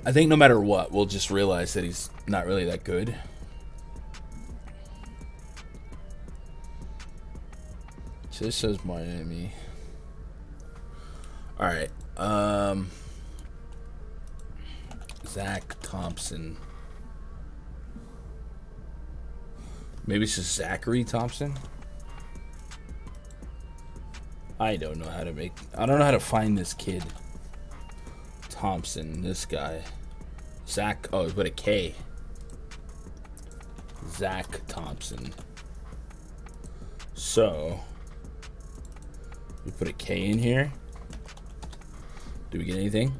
I think no matter what, we'll just realize that he's not really that good. So this says Miami. All right. Zach Thompson. Maybe it's just Zachary Thompson. I don't know how to find this kid. Thompson, this guy. Zach, oh, but a K. Zach Thompson. So, we put a K in here. Do we get anything?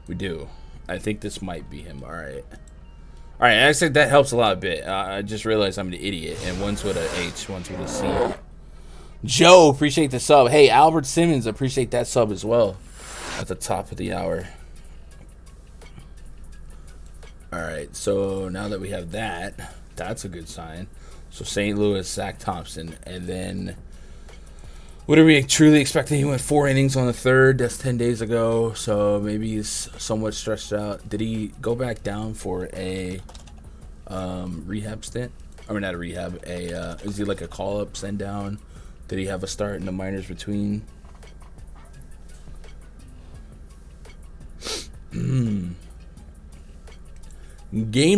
We do. I think this might be him. All right. All right, I said that helps a lot a bit. I just realized I'm an idiot, and one's with an H, one's with a C. Joe, appreciate the sub. Hey, Albert Simmons, appreciate that sub as well at the top of the hour. All right, so now that we have that, that's a good sign. So St. Louis, Zach Thompson, and then what are we truly expecting? He went 4 innings on the third. That's 10 days ago, so maybe he's somewhat stretched out. Did he go back down for a rehab stint? I mean, not a rehab. Is he like a call-up, send down? Did he have a start in the minors between? Game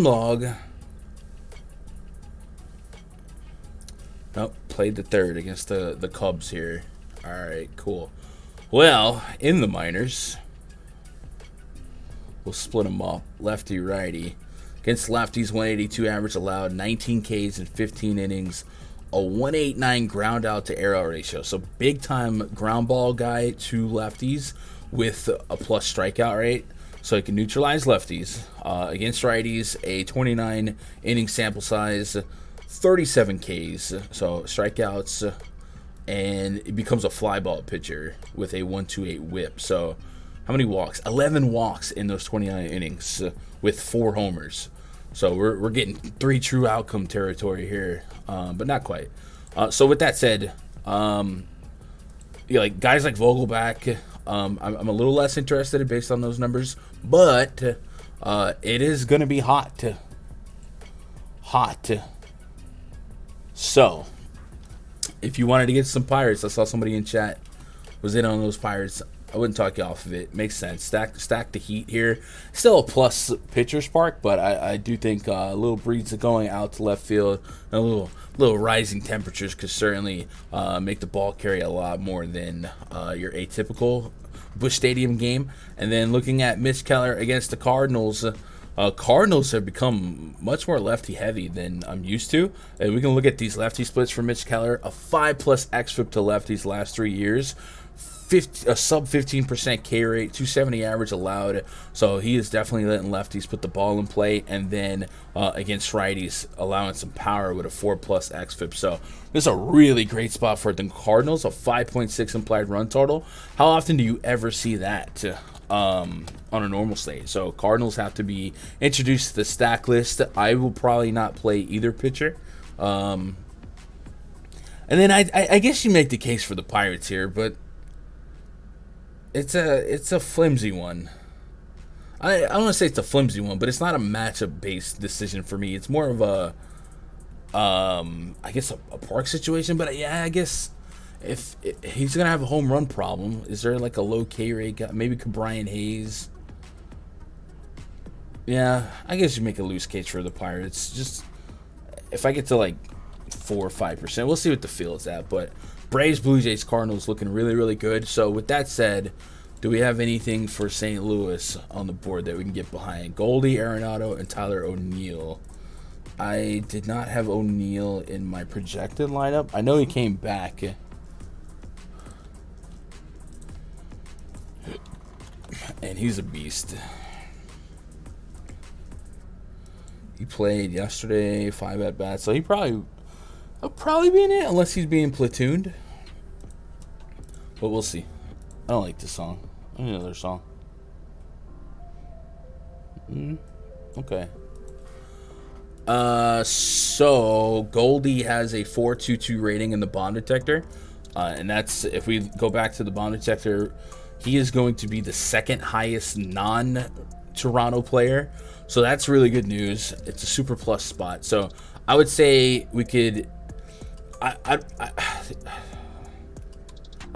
log. Nope, played the third against the Cubs here. All right, cool. Well, in the minors, we'll split them up. Lefty, righty. Against lefties, 182 average allowed, 19 Ks in 15 innings. A 189 ground out to air out ratio. So big time ground ball guy to lefties with a plus strikeout rate. So he can neutralize lefties. Against righties, a 29 inning sample size, 37 Ks. So strikeouts, and it becomes a fly ball pitcher with a 128 whip. So how many walks? 11 walks in those 29 innings with 4 homers. So we're getting 3 true outcome territory here, but not quite. So with that said, like guys like Vogelback, I'm a little less interested based on those numbers, but it is going to be hot. So if you wanted to get some Pirates, I saw somebody in chat was in on those Pirates. I wouldn't talk you off of it. Makes sense. Stack the heat here. Still a plus pitcher spark, but I do think a little breeze going out to left field, and a little rising temperatures could certainly make the ball carry a lot more than your atypical Busch Stadium game. And then looking at Mitch Keller against the Cardinals. Cardinals have become much more lefty heavy than I'm used to. And we can look at these lefty splits for Mitch Keller. A 5+ xFIP to lefties last 3 years. A sub 15% K rate, 270 average allowed. So he is definitely letting lefties put the ball in play, and then against righties, allowing some power with a 4+ xFIP. So this is a really great spot for the Cardinals, a 5.6 implied run total. How often do you ever see that on a normal slate? So Cardinals have to be introduced to the stack list. I will probably not play either pitcher. And then I guess you make the case for the Pirates here, but it's a flimsy one. I don't want to say it's a flimsy one, but it's not a matchup based decision for me. It's more of a I guess a park situation. But yeah, I guess if he's gonna have a home run problem, is there like a low K rate guy? Maybe Brian Hayes. Yeah, I guess you make a loose case for the Pirates. Just if I get to like 4 or 5%, we'll see what the field's at. But Braves, Blue Jays, Cardinals looking really, really good. So with that said, do we have anything for St. Louis on the board that we can get behind? Goldie, Arenado, and Tyler O'Neill. I did not have O'Neill in my projected lineup. I know he came back and he's a beast. He played yesterday, 5 at bats, so he'll probably be in it unless he's being platooned. But we'll see. I don't like this song. I need another song. Okay. So Goldie has a 422 rating in the bomb detector, and that's, if we go back to the bomb detector, he is going to be the second highest non-Toronto player. So that's really good news. It's a super plus spot. So I would say we could. I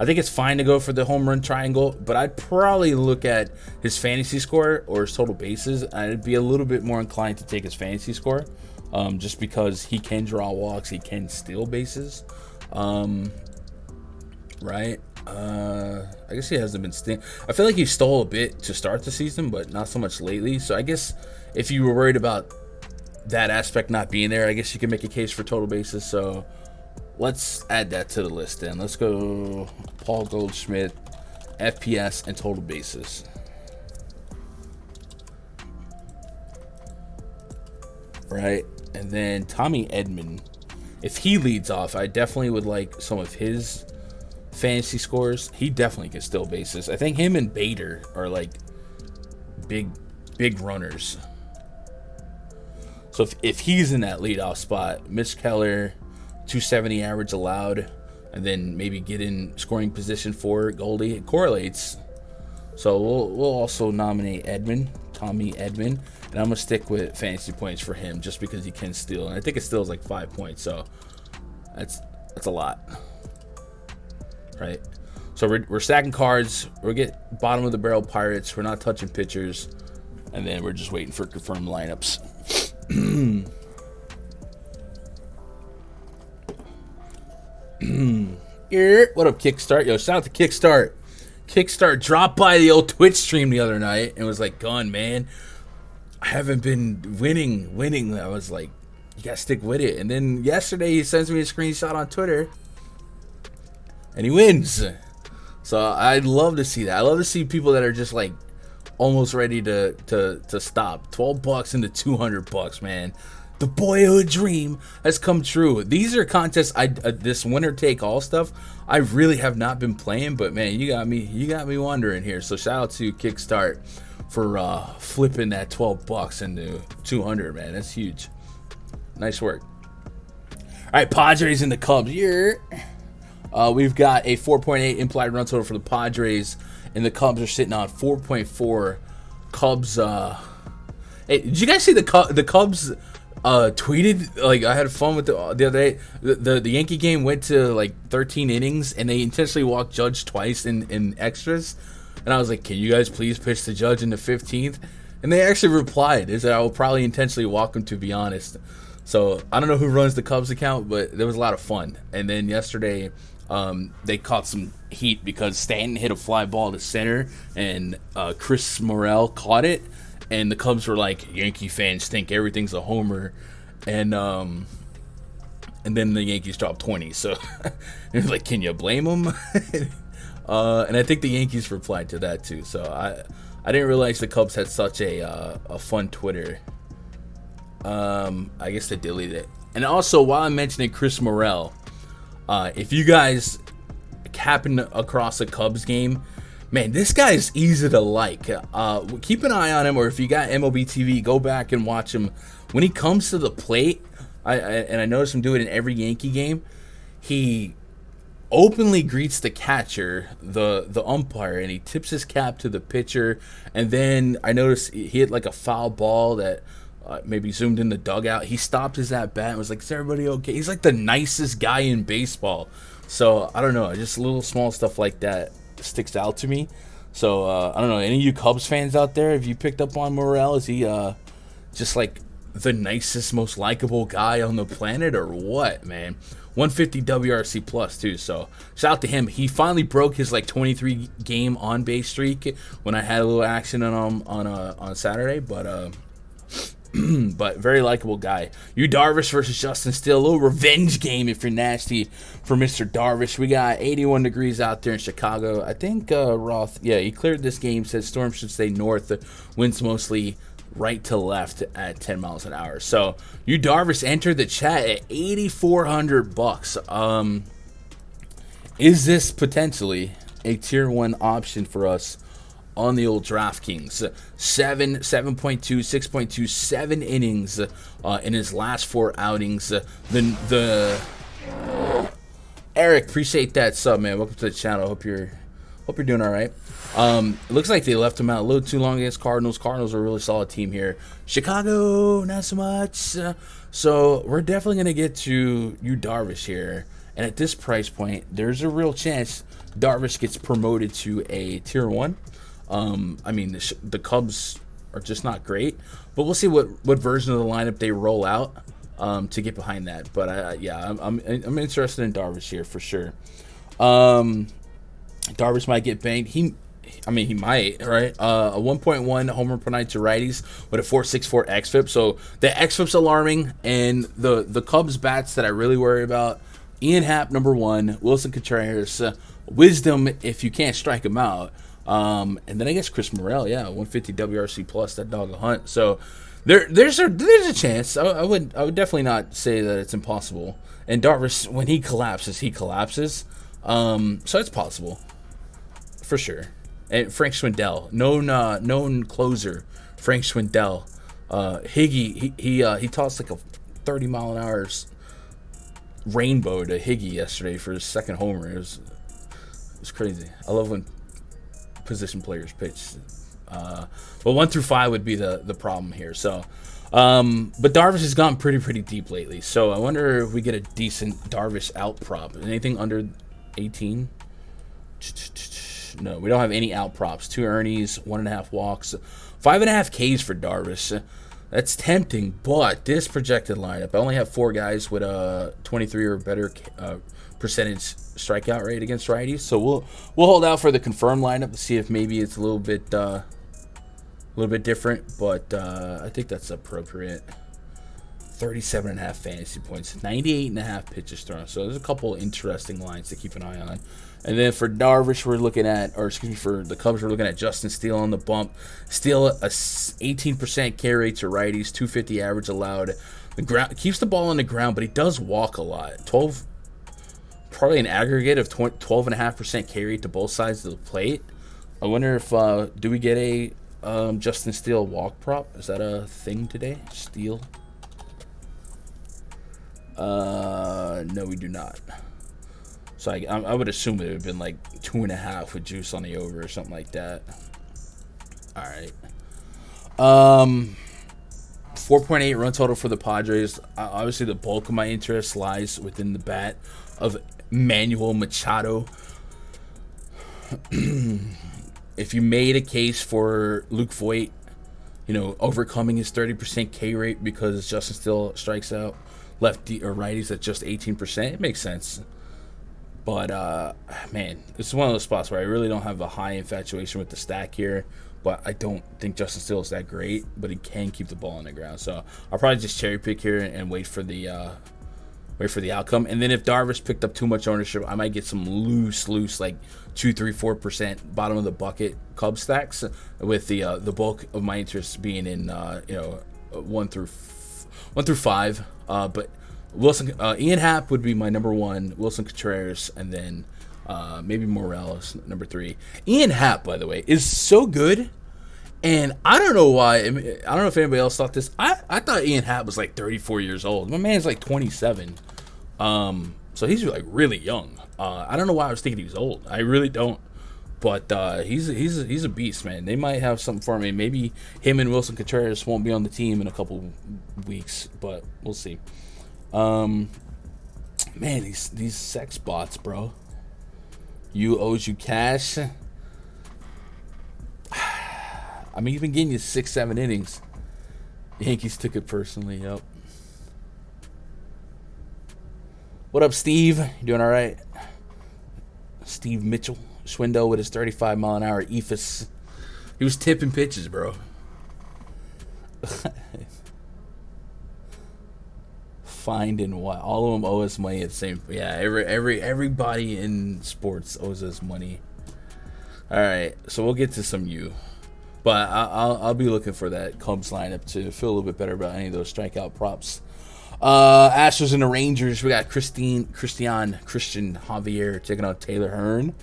think it's fine to go for the home run triangle, but I'd probably look at his fantasy score or his total bases. I'd be a little bit more inclined to take his fantasy score, just because he can draw walks, he can steal bases, right? I guess he hasn't been stealing. I feel like he stole a bit to start the season, but not so much lately. So I guess if you were worried about that aspect not being there, I guess you can make a case for total bases. So let's add that to the list then. Let's go Paul Goldschmidt, FPS, and total bases. Right, and then Tommy Edman. If he leads off, I definitely would like some of his fantasy scores. He definitely can steal bases. I think him and Bader are like big runners. So if he's in that leadoff spot, Mitch Keller, 270 average allowed, and then maybe get in scoring position for Goldie, it correlates. So we'll also nominate Tommy Edman, and I'm gonna stick with fantasy points for him just because he can steal, and I think it steals like 5 points. So that's a lot. Right, so we're stacking cards. We'll get bottom of the barrel Pirates. We're not touching pitchers, and then we're just waiting for confirmed lineups. What up, Kickstart? Yo, shout out to Kickstart. Kickstart dropped by the old Twitch stream the other night and was like, "Gun, man, I haven't been winning." I was like, "You gotta stick with it." And then yesterday he sends me a screenshot on Twitter. And he wins. So I'd love to see that. I love to see people that are just like almost ready to stop. $12 into $200, man. The boyhood dream has come true. These are contests this winner take all stuff I really have not been playing, but man, you got me wondering here. So shout out to Kickstart for flipping that $12 into 200, man. That's huge. Nice work. All right, Padres and the Cubs. Yeah. We've got a 4.8 implied run total for the Padres, and the Cubs are sitting on 4.4. Cubs. Hey, did you guys see the Cubs tweeted? Like, I had fun with the other day. The Yankee game went to like 13 innings, and they intentionally walked Judge twice in extras. And I was like, "Can you guys please pitch the Judge in the 15th?" And they actually replied, "Is that I will probably intentionally walk him, to be honest." So I don't know who runs the Cubs account, but there was a lot of fun. And then yesterday, they caught some heat because Stanton hit a fly ball to center, and Chris Morel caught it, and the Cubs were like, "Yankee fans think everything's a homer," and then the Yankees dropped 20. So it was like, can you blame them? And I think the Yankees replied to that too. So I didn't realize the Cubs had such a fun Twitter. I guess they deleted it. And also, while I'm mentioning Chris Morel, if you guys happen across a Cubs game, man, this guy's easy to like. Keep an eye on him, or if you got MLB TV, go back and watch him. When he comes to the plate, I notice him do it in every Yankee game, he openly greets the catcher, the umpire, and he tips his cap to the pitcher. And then I noticed he hit like a foul ball that maybe zoomed in the dugout. He stopped his at bat and was like, "Is everybody okay?" He's like the nicest guy in baseball. So I don't know, just little small stuff like that sticks out to me. So I don't know, any of you Cubs fans out there, if you picked up on Morel, is he just like the nicest, most likable guy on the planet, or what, man? 150 WRC plus too, so shout out to him. He finally broke his like 23 game on base streak when I had a little action on him on Saturday, but but very likable guy. Yu Darvish versus Justin Steele. A little revenge game if you're nasty for Mr. Darvish. We got 81 degrees out there in Chicago. I think Roth, he cleared this game. Says storm should stay north. Winds mostly right to left at 10 miles an hour. So Yu Darvish entered the chat at $8,400. Is this potentially a tier 1 option for us on the old DraftKings? 7.2, 6.2, 7 innings in his last 4 outings. Eric, appreciate that sub, man. Welcome to the channel. Hope you're doing all right. It looks like they left him out a little too long against Cardinals. Cardinals are a really solid team here. Chicago, not so much. So we're definitely going to get to Yu Darvish here. And at this price point, there's a real chance Darvish gets promoted to a tier 1. I mean, the Cubs are just not great. But we'll see what version of the lineup they roll out to get behind that. But, I'm interested in Darvish here for sure. Darvish might get banked. He might, right? A 1.1 homer per night to righties with a 4.64 xFIP. So the xFIP's alarming, and the Cubs bats that I really worry about: Ian Happ, number 1, Wilson Contreras, Wisdom if you can't strike him out, and then I guess Chris Morel, 150 WRC plus, that dog a hunt. So there's a chance. I would definitely not say that it's impossible. And Darvish, when he collapses, so it's possible for sure. And Frank Schwindel, known closer, Frank Schwindel. Higgy, he tossed like a 30-mile-an-hour rainbow to Higgy yesterday for his second homer. It was crazy. I love when position players pitch. But 1 through 5 would be the problem here. So, but Darvish has gone pretty deep lately. So I wonder if we get a decent Darvish out prop. Anything under 18? No, we don't have any out props. 2 earnings, 1.5 walks, 5.5 Ks for Darvish. That's tempting, but this projected lineup, I only have 4 guys with a 23 or better percentage strikeout rate against righties. So we'll hold out for the confirmed lineup to see if maybe it's a little bit different. But I think that's appropriate. 37.5 fantasy points, 98.5 pitches thrown. So there's a couple interesting lines to keep an eye on. And then for Darvish, for the Cubs, we're looking at Justin Steele on the bump. Steele, a 18% K rate to righties, 250 average allowed. The ground keeps the ball on the ground, but he does walk a lot. Probably an aggregate of 12.5% K rate to both sides of the plate. I wonder if do we get a Justin Steele walk prop? Is that a thing today? Steele? No, we do not. So I would assume it would have been like 2.5 with juice on the over or something like that. All right. 4.8 run total for the Padres. Obviously, the bulk of my interest lies within the bat of Manuel Machado. If you made a case for Luke Voit, overcoming his 30% K rate because Justin Steele strikes out lefty or righties at just 18%, it makes sense. But, man, this is one of those spots where I really don't have a high infatuation with the stack here. But I don't think Justin Steele is that great, but he can keep the ball on the ground. So I'll probably just cherry pick here and wait for the outcome. And then if Darvish picked up too much ownership, I might get some loose, like 2, 3, 4% bottom of the bucket Cub stacks, with the bulk of my interest being in 1 through 5. But Wilson, Ian Happ would be my number 1. Wilson Contreras, and then maybe Morales, number 3. Ian Happ, by the way, is so good, and I don't know why. I don't know if anybody else thought this. I thought Ian Happ was like 34 years old. My man's like 27, so he's like really young. I don't know why I was thinking he was old. I really don't. But he's a beast, man. They might have something for me. Maybe him and Wilson Contreras won't be on the team in a couple weeks, but we'll see. Man, these sex bots, bro. You owes you cash. I'm even getting you 6-7 innings. Yankees took it personally. Yep. What up, Steve? You doing all right? Steve Mitchell. Schwindel with his 35-mile-an-hour ephus. He was tipping pitches, bro. finding what? All of them owe us money at the same. Yeah, everybody in sports owes us money. All right, so we'll get to some but I'll be looking for that Cubs lineup to feel a little bit better about any of those strikeout props. Astros and the Rangers. We got Christian Javier taking on Taylor Hearn.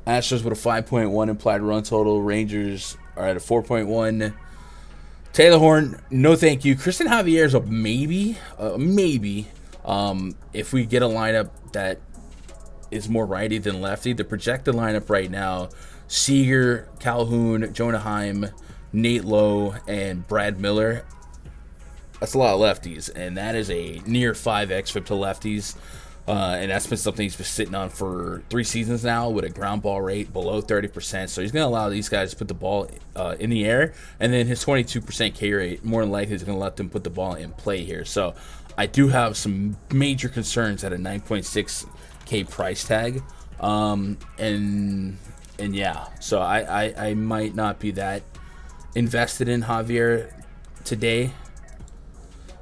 Astros with a 5.1 implied run total. Rangers are at a 4.1. Taylor Hearn, no thank you. Christian Javier is a maybe. If we get a lineup that is more righty than lefty. The projected lineup right now: Seager, Calhoun, Jonah Heim, Nate Lowe, and Brad Miller. That's a lot of lefties, and that is a near 5x FIP to lefties. And that's been something he's been sitting on for 3 seasons now with a ground ball rate below 30%. So he's going to allow these guys to put the ball in the air. And then his 22% K rate, more than likely, is going to let them put the ball in play here. So I do have some major concerns at a 9.6K price tag. And yeah, so I might not be that invested in Javier today.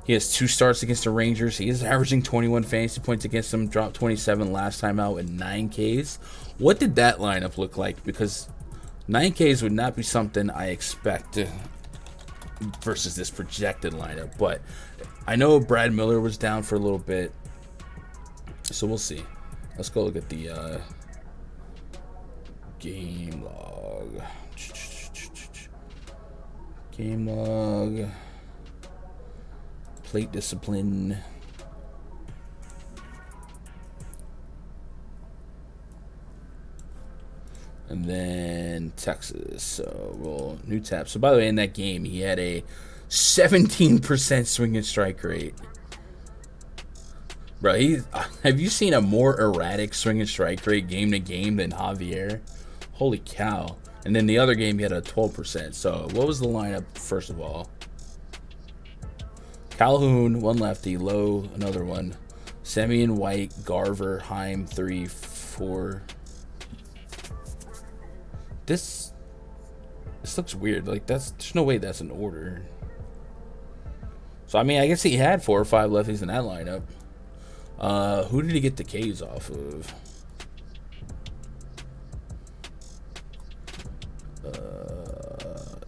He has 2 starts against the Rangers. He is averaging 21 fantasy points against them. Dropped 27 last time out with 9 Ks. What did that lineup look like? Because 9 Ks would not be something I expect versus this projected lineup. But I know Brad Miller was down for a little bit. So we'll see. Let's go look at the game log. Game log. Plate discipline. And then Texas. So we'll new tab. So by the way, in that game, he had a 17% swing and strike rate. Bro, have you seen a more erratic swing and strike rate game to game than Javier? Holy cow. And then the other game, he had a 12%. So what was the lineup, first of all? Calhoun, 1 lefty. Lowe, another one. Semien, White, Garver, Heim, 3, 4. This looks weird. Like, there's no way that's an order. So, I mean, I guess he had 4 or 5 lefties in that lineup. Who did he get the Ks off of?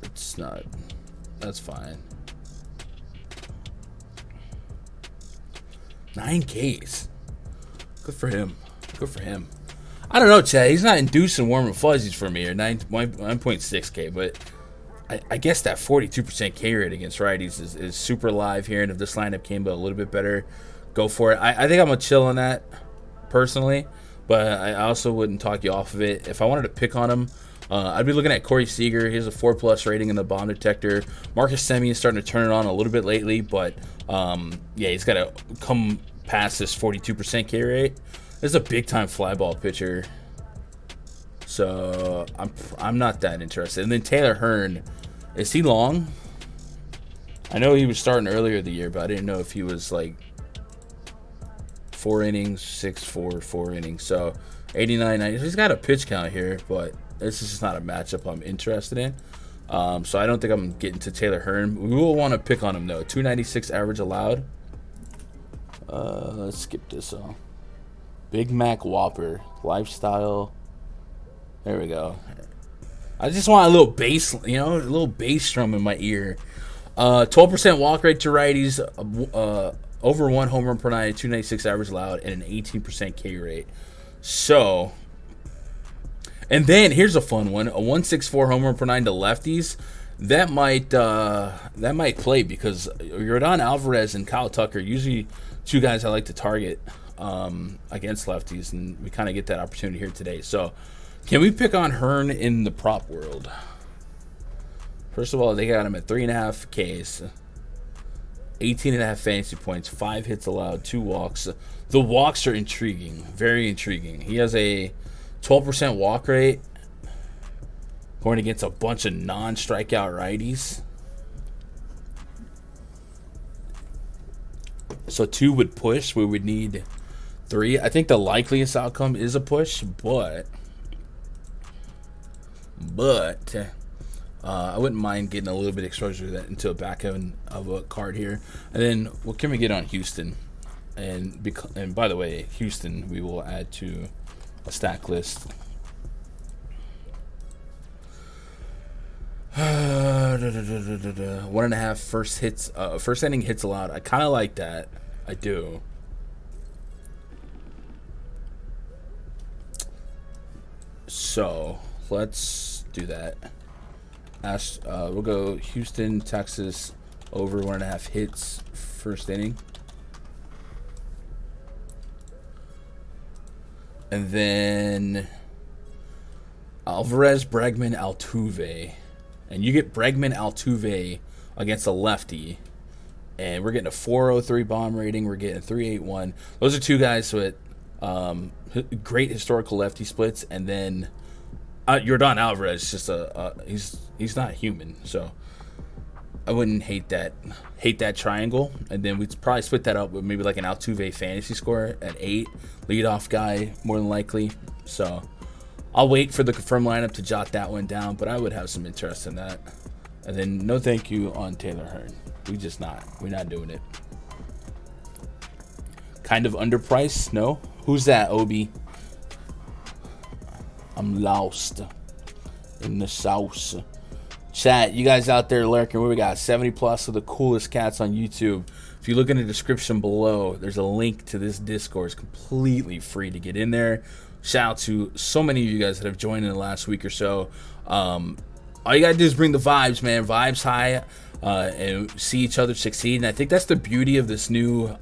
It's not. That's fine. 9 Ks. Good for him. Good for him. I don't know, Chad. He's not inducing warm and fuzzies for me, or 9.6K, but I guess that 42% K rate against righties is super live here, and if this lineup came a little bit better, go for it. I think I'm going to chill on that, personally, but I also wouldn't talk you off of it. If I wanted to pick on him, I'd be looking at Corey Seager. He has a 4+ rating in the bomb detector. Marcus Semien is starting to turn it on a little bit lately, but yeah, he's got to come past this 42% K rate. This is a big-time fly ball pitcher, so I'm not that interested. And then Taylor Hearn, is he long? I know he was starting earlier the year, but I didn't know if he was like 4 innings, 4 innings. So 89, 90. He's got a pitch count here, but this is just not a matchup I'm interested in. So I don't think I'm getting to Taylor Hearn. We will want to pick on him, though. 296 average allowed. Let's skip this. Big Mac Whopper. Lifestyle. There we go. I just want a little bass, a little bass drum in my ear. 12% walk rate to righties. Over 1 home run per night. 296 average allowed. And an 18% K rate. So... And then here's a fun one: a 164 home run per 9 to lefties. That might play because Yordan Alvarez and Kyle Tucker, usually 2 guys I like to target against lefties, and we kind of get that opportunity here today. So, can we pick on Hearn in the prop world? First of all, they got him at 3.5 Ks, 18.5 fantasy points, 5 hits allowed, 2 walks. The walks are intriguing, very intriguing. He has a 12% walk rate going against a bunch of non-strikeout righties. So 2 would push. We would need 3. I think the likeliest outcome is a push, but I wouldn't mind getting a little bit of exposure to that into a back end of a card here. And then what can we get on Houston? And by the way, Houston we will add to a stack list. 1.5 first hits, first inning hits allowed. I kind of like that. I do. So let's do that. We'll go Houston, Texas, over 1.5 hits first inning. And then Alvarez, Bregman, Altuve. And you get Bregman, Altuve against a lefty. And we're getting a 403 bomb rating. We're getting 381. Those are two guys with great historical lefty splits. And then Yordan Alvarez is just he's not human. So I wouldn't hate that triangle. And then we'd probably split that up with maybe like an Altuve fantasy score at 8. Leadoff guy, more than likely. So I'll wait for the confirmed lineup to jot that one down, but I would have some interest in that. And then no thank you on Taylor Hearn. We're not doing it. Kind of underpriced? No? Who's that, Obi? I'm lost in the sauce. Chat, you guys out there lurking, we got 70 plus of the coolest cats on YouTube. If you look in the description below, there's a link to this Discord. It's completely free to get in there. Shout out to so many of you guys that have joined in the last week or so. All you gotta do is bring the vibes, man. Vibes high, and see each other succeed. And I think that's the beauty of this new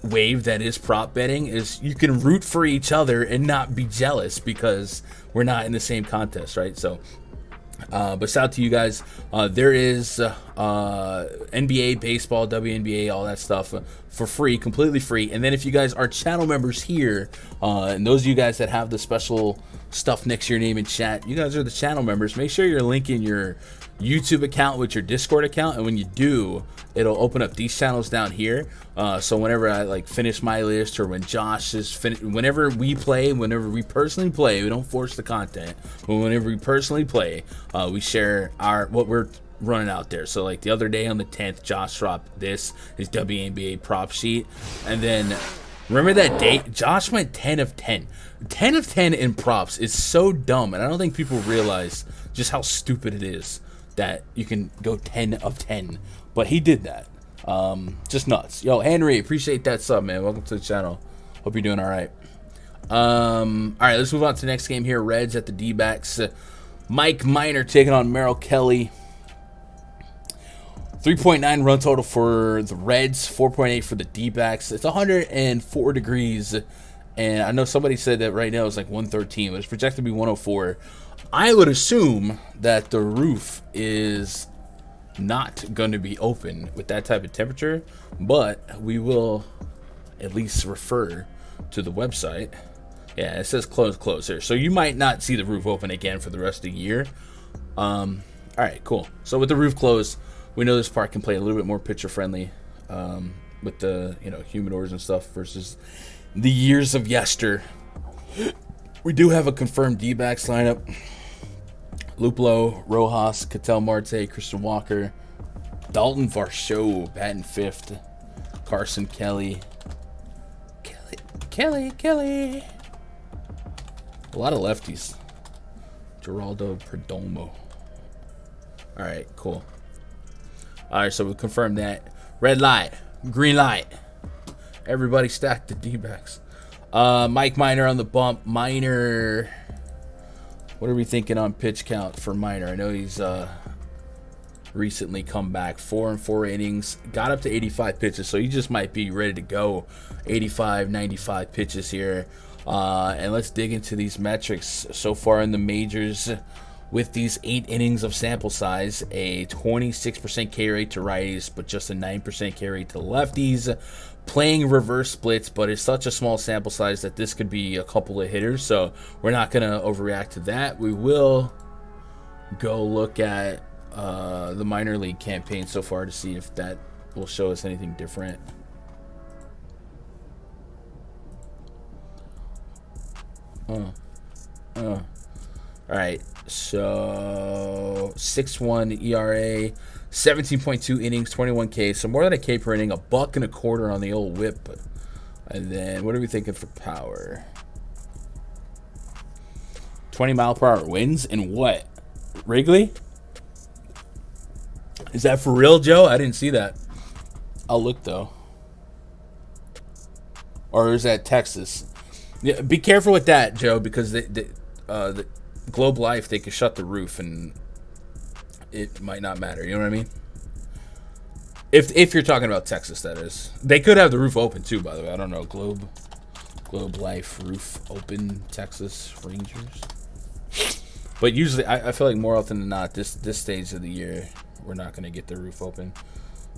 wave that is prop betting, is you can root for each other and not be jealous because we're not in the same contest, right? So but shout out to you guys. There is NBA, baseball, WNBA, all that stuff for free, completely free. And then if you guys are channel members here, and those of you guys that have the special stuff next to your name in chat, you guys are the channel members. Make sure you're linking your YouTube account with your Discord account, and when you do, it'll open up these channels down here. So whenever I like finish my list, or when Josh is whenever we personally play, we don't force the content, but whenever we personally play, we share what we're running out there. So like the other day on the 10th, Josh dropped his WNBA prop sheet, and then remember that day Josh went 10 of 10. 10 of 10 in props is so dumb, and I don't think people realize just how stupid it is that you can go 10 of 10, but he did that. Just nuts. Yo, Henry, appreciate that sub, man. Welcome to the channel. Hope you're doing all right. All right, let's move on to the next game here. Reds at the D-backs. Mike Minor taking on Merrill Kelly. 3.9 run total for the Reds, 4.8 for the D-backs. It's 104 degrees, and I know somebody said that right now it's like 113, but it's projected to be 104. I would assume that the roof is not going to be open with that type of temperature, but we will at least refer to the website. Yeah, it says close here, so you might not see the roof open again for the rest of the year. All right, cool. So with the roof closed, we know this park can play a little bit more pitcher friendly, with the humidors and stuff versus the years of yester. We do have a confirmed D-backs lineup. Luplo, Rojas, Ketel Marte, Christian Walker, Dalton Varsho batting 5th, Carson Kelly. A lot of lefties. Geraldo Perdomo. All right, cool. All right, so we confirmed that. Red light, green light. Everybody stacked the D-backs. Mike Minor on the bump. Minor, what are we thinking on pitch count for Minor? I know he's recently come back. 4 and 4 innings. Got up to 85 pitches, so he just might be ready to go. 85, 95 pitches here. And let's dig into these metrics so far in the majors. With these 8 innings of sample size, a 26% K rate to righties, but just a 9% K rate to lefties. Playing reverse splits, but it's such a small sample size that this could be a couple of hitters, so we're not going to overreact to that. We will go look at the minor league campaign so far to see if that will show us anything different. All right. So 6.1 ERA, 17.2 innings, 21 Ks. So more than a K per inning, $1.25 on the old whip. And then what are we thinking for power? 20-mile-per-hour winds in what? Wrigley? Is that for real, Joe? I didn't see that. I'll look though. Or is that Texas? Yeah, be careful with that, Joe, because the Globe Life, they could shut the roof and it might not matter. You know what I mean? If you're talking about Texas, that is. They could have the roof open too, by the way. I don't know. Globe Life roof open, Texas Rangers. But usually, I feel like more often than not, this stage of the year, we're not going to get the roof open.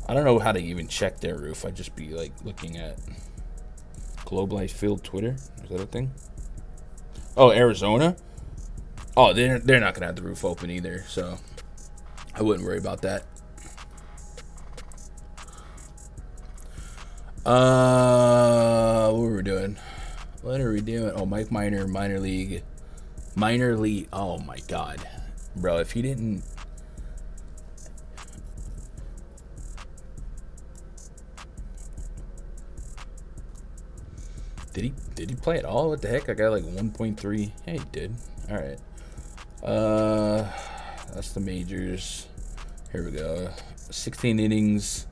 I don't know how to even check their roof. I'd just be like looking at Globe Life Field Twitter. Is that a thing? Oh, Arizona? Oh, they're not going to have the roof open either, so I wouldn't worry about that. What were we doing? What are we doing? Oh, Mike Minor, minor league. Oh my God, bro! If he didn't, did he play at all? What the heck? I got like 1.3. Yeah, he did. All right. That's the majors. Here we go. 16 innings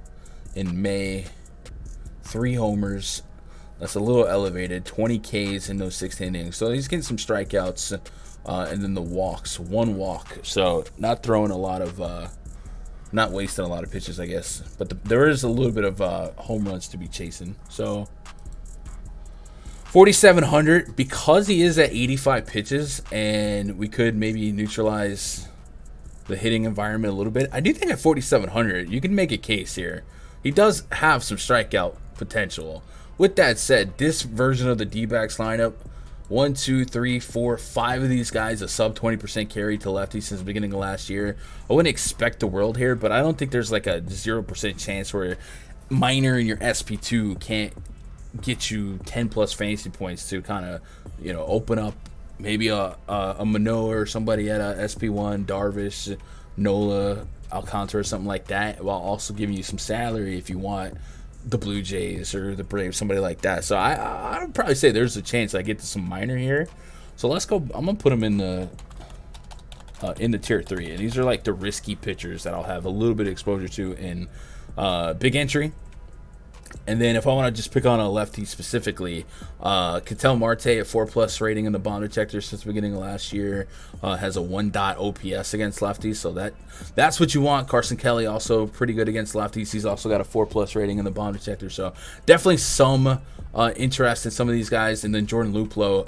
in May. 3 homers. That's a little elevated. 20 Ks in those 16 innings. So he's getting some strikeouts, and then the walks. 1 walk. So not throwing a lot of, not wasting a lot of pitches, I guess. But there is a little bit of home runs to be chasing. So 4,700, because he is at 85 pitches, and we could maybe neutralize the hitting environment a little bit. I do think at 4,700, you can make a case here. He does have some strikeout potential. With that said, this version of the D-backs lineup, 1, 2, 3, 4, 5 of these guys a sub 20% carry to lefty since the beginning of last year. I wouldn't expect the world here, but I don't think there's like a 0% chance where Minor in your SP2 can't get you 10 plus fantasy points to kind of, open up maybe a Manoah or somebody at a SP1, Darvish, Nola, Alcantara, or something like that, while also giving you some salary if you want the Blue Jays or the Braves, somebody like that. So I would probably say there's a chance I get to some Minor here. So let's go. I'm gonna put him in the tier 3, and these are like the risky pitchers that I'll have a little bit of exposure to in big entry. And then if I want to just pick on a lefty specifically, Ketel Marte, a 4+ rating in the bomb detector since the beginning of last year, has a 1. OPS against lefties, so that's what you want. Carson Kelly also pretty good against lefties. He's also got a 4+ rating in the bomb detector, so definitely some interest in some of these guys. And then Jordan Luplow,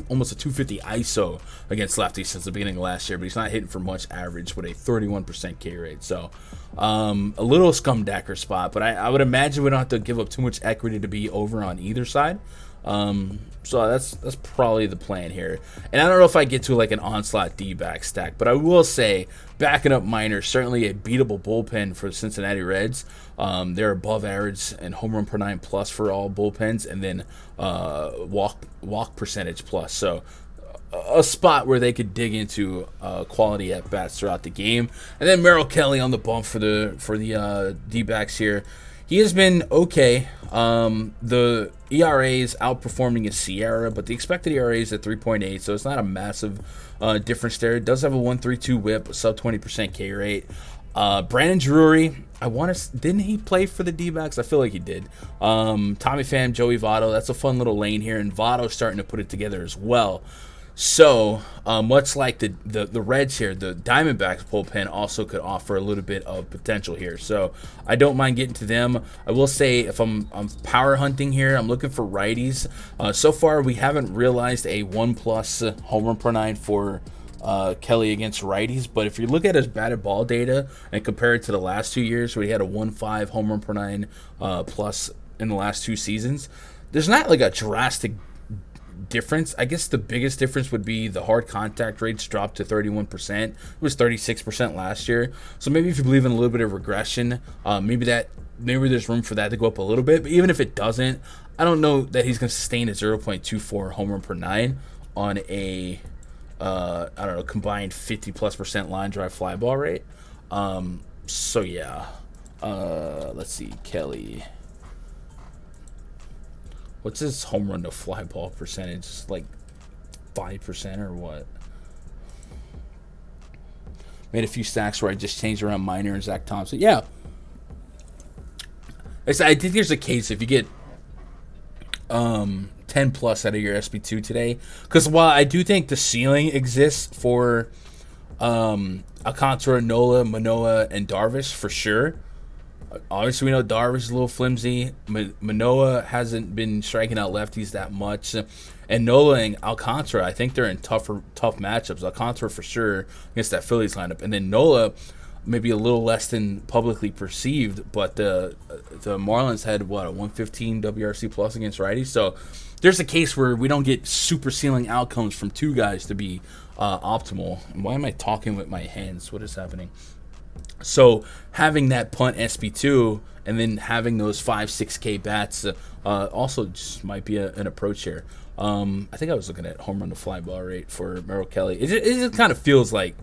almost a 250 ISO against lefties since the beginning of last year, but he's not hitting for much average with a 31% K rate. So a little scumdacker spot, but I would imagine we don't have to give up too much equity to be over on either side. So that's probably the plan here. And I don't know if I get to like an onslaught D-back stack, but I will say backing up Minor, certainly a beatable bullpen for the Cincinnati Reds. They're above average and home run per 9 plus for all bullpens, and then walk percentage plus. So a spot where they could dig into quality at bats throughout the game. And then Merrill Kelly on the bump for the D-backs here. He has been okay. The ERA is outperforming his Sierra, but the expected ERA is at 3.8, so it's not a massive difference there. It does have a 1.32 whip, a sub 20% K rate. Brandon Drury, didn't he play for the D-backs? I feel like he did. Tommy Pham, Joey Votto, that's a fun little lane here, and Votto's starting to put it together as well. So, much like the Reds here, the Diamondbacks bullpen also could offer a little bit of potential here. So, I don't mind getting to them. I will say, if I'm power hunting here, I'm looking for righties. So far, we haven't realized a 1+ home run per 9 for Kelly against righties. But if you look at his batted ball data and compare it to the last 2 years, where he had a 1.5 home run per 9 plus in the last 2 seasons, there's not like a drastic difference. I guess the biggest difference would be the hard contact rates dropped to 31%. It was 36% last year. So maybe if you believe in a little bit of regression, maybe there's room for that to go up a little bit. But even if it doesn't, I don't know that he's going to sustain a 0.24 home run per 9 on a I don't know, combined 50+% line drive fly ball rate. So yeah, let's see, Kelly. What's his home run to fly ball percentage? Like 5% or what? Made a few stacks where I just changed around Minor and Zach Thompson. Yeah, I think there's a case if you get 10 plus out of your SP2 today, because while I do think the ceiling exists for Alcantara, Nola, Manoah, and Darvish for sure. Obviously, we know Darvish is a little flimsy. Manoah hasn't been striking out lefties that much. And Nola and Alcantara, I think they're in tough matchups. Alcantara for sure against that Phillies lineup. And then Nola, maybe a little less than publicly perceived, but the Marlins had, a 115 WRC plus against righties. So there's a case where we don't get super ceiling outcomes from two guys to be optimal. And why am I talking with my hands? What is happening? So having that punt SP2 and then having those 5-6K bats also just might be an approach here. I think I was looking at home run to fly ball rate for Merrill Kelly. It just kind of feels like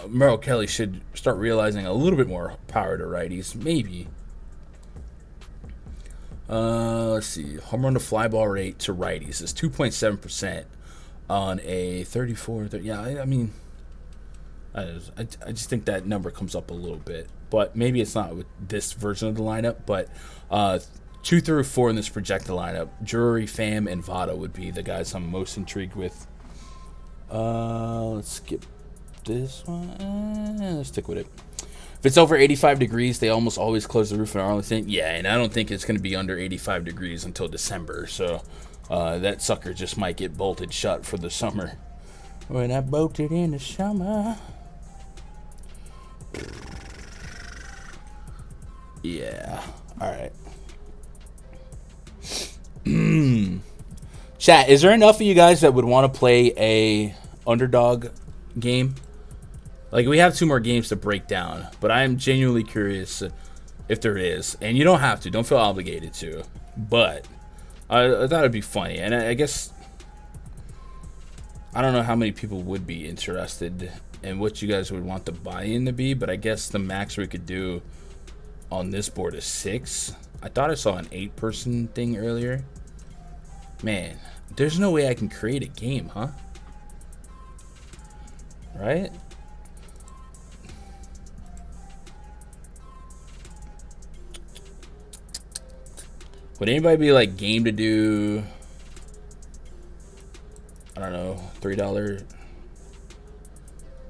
Merrill Kelly should start realizing a little bit more power to righties, maybe. Let's see. Home run to fly ball rate to righties is 2.7% on a 34. Yeah, I mean, I just think that number comes up a little bit, but maybe it's not with this version of the lineup. But 2 through 4 in this projected lineup, Drury, Pham, and Votto would be the guys I'm most intrigued with. Let's skip this one. Let's stick with it. If it's over 85 degrees, they almost always close the roof in Arlington. Yeah, and I don't think it's going to be under 85 degrees until December. So that sucker just might get bolted shut for the summer. When I bolted in the summer. Yeah. All right. Chat, is there enough of you guys that would want to play a underdog game? Like, we have 2 more games to break down, but I am genuinely curious if there is. And you don't have to. Don't feel obligated to. But I thought it'd be funny. And I guess I don't know how many people would be interested in what you guys would want the buy-in to be, but I guess the max we could do on this board is 6. I thought I saw an 8-person thing earlier. Man, there's no way I can create a game, huh? Right? Would anybody be like game to do, I don't know, $3,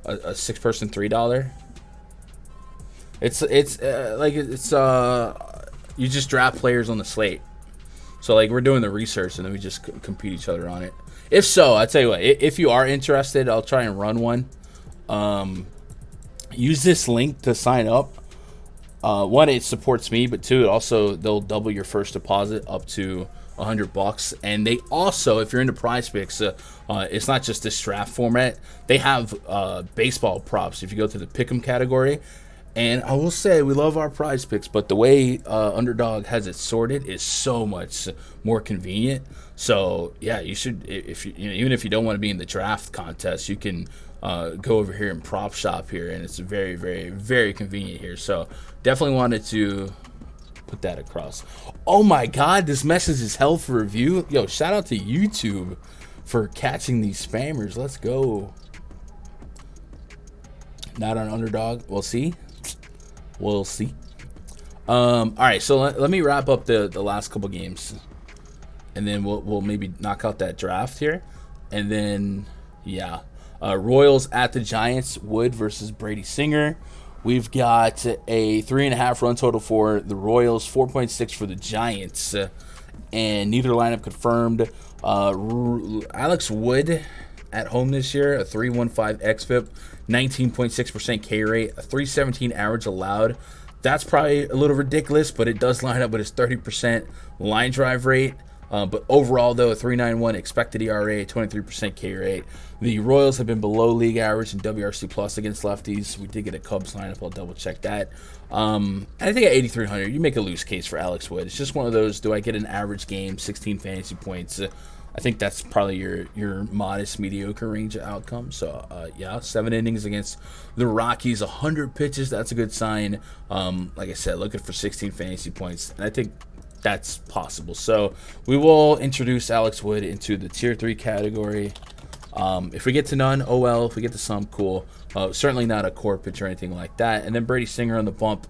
a 6-person $3? It's you just draft players on the slate. So like we're doing the research and then we just compete each other on it. If so, I tell you what, if you are interested, I'll try and run one. Use this link to sign up. One, it supports me, but 2, they'll double your first deposit up to $100. And they also, if you're into PrizePicks, it's not just this draft format. They have baseball props. If you go to the Pick'em category, and I will say we love our PrizePicks, but the way Underdog has it sorted is so much more convenient. So yeah, you should, even if you don't want to be in the draft contest, you can go over here and prop shop here, and it's very, very, very convenient here. So definitely wanted to put that across. Oh my God, this message is held for review. Yo, shout out to YouTube for catching these spammers. Let's go. Not on Underdog. We'll see. We'll see. All right, so let me wrap up the last couple games, and then we'll maybe knock out that draft here, and then yeah, Royals at the Giants. Wood versus Brady Singer. We've got a 3.5 run total for the Royals, 4.6 for the Giants, and neither lineup confirmed. Alex Wood at home this year, a 3.15 xFIP, 19.6% K rate, a 3.17 average allowed. That's probably a little ridiculous, but it does line up with his 30% line drive rate. But overall, though, a 3.91 expected ERA, 23% K rate. The Royals have been below league average in WRC plus against lefties. We did get a Cubs lineup. I'll double check that. And I think at 8,300, you make a loose case for Alex Wood. It's just one of those. Do I get an average game, 16 fantasy points? I think that's probably your modest, mediocre range of outcome. So, yeah, 7 innings against the Rockies, 100 pitches. That's a good sign. Like I said, looking for 16 fantasy points. And I think that's possible. So we will introduce Alex Wood into the tier 3 category. If we get to none, oh well. If we get to some, cool. Certainly not a core pitch or anything like that. And then Brady Singer on the bump.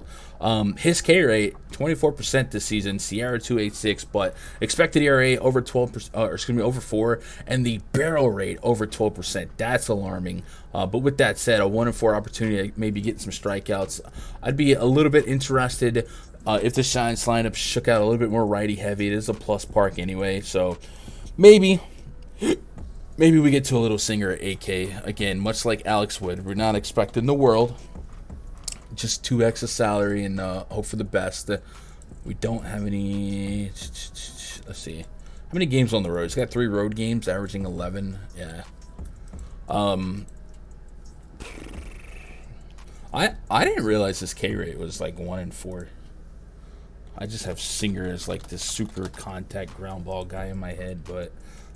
His K rate 24% this season, Sierra 2.86, but expected ERA over 12%, over 4, and the barrel rate over 12%. That's alarming. But with that said, a 1-4 opportunity to maybe get some strikeouts. I'd be a little bit interested if the Giants lineup shook out a little bit more righty heavy. It is a plus park anyway, so maybe we get to a little Singer at 8K. Again, much like Alex Wood, we're not expecting the world. Just 2x the salary and hope for the best. We don't have any. Let's see. How many games on the road? He's got 3 road games, averaging 11. Yeah. I didn't realize his K rate was like 1-4. I just have Singer as like this super contact ground ball guy in my head, but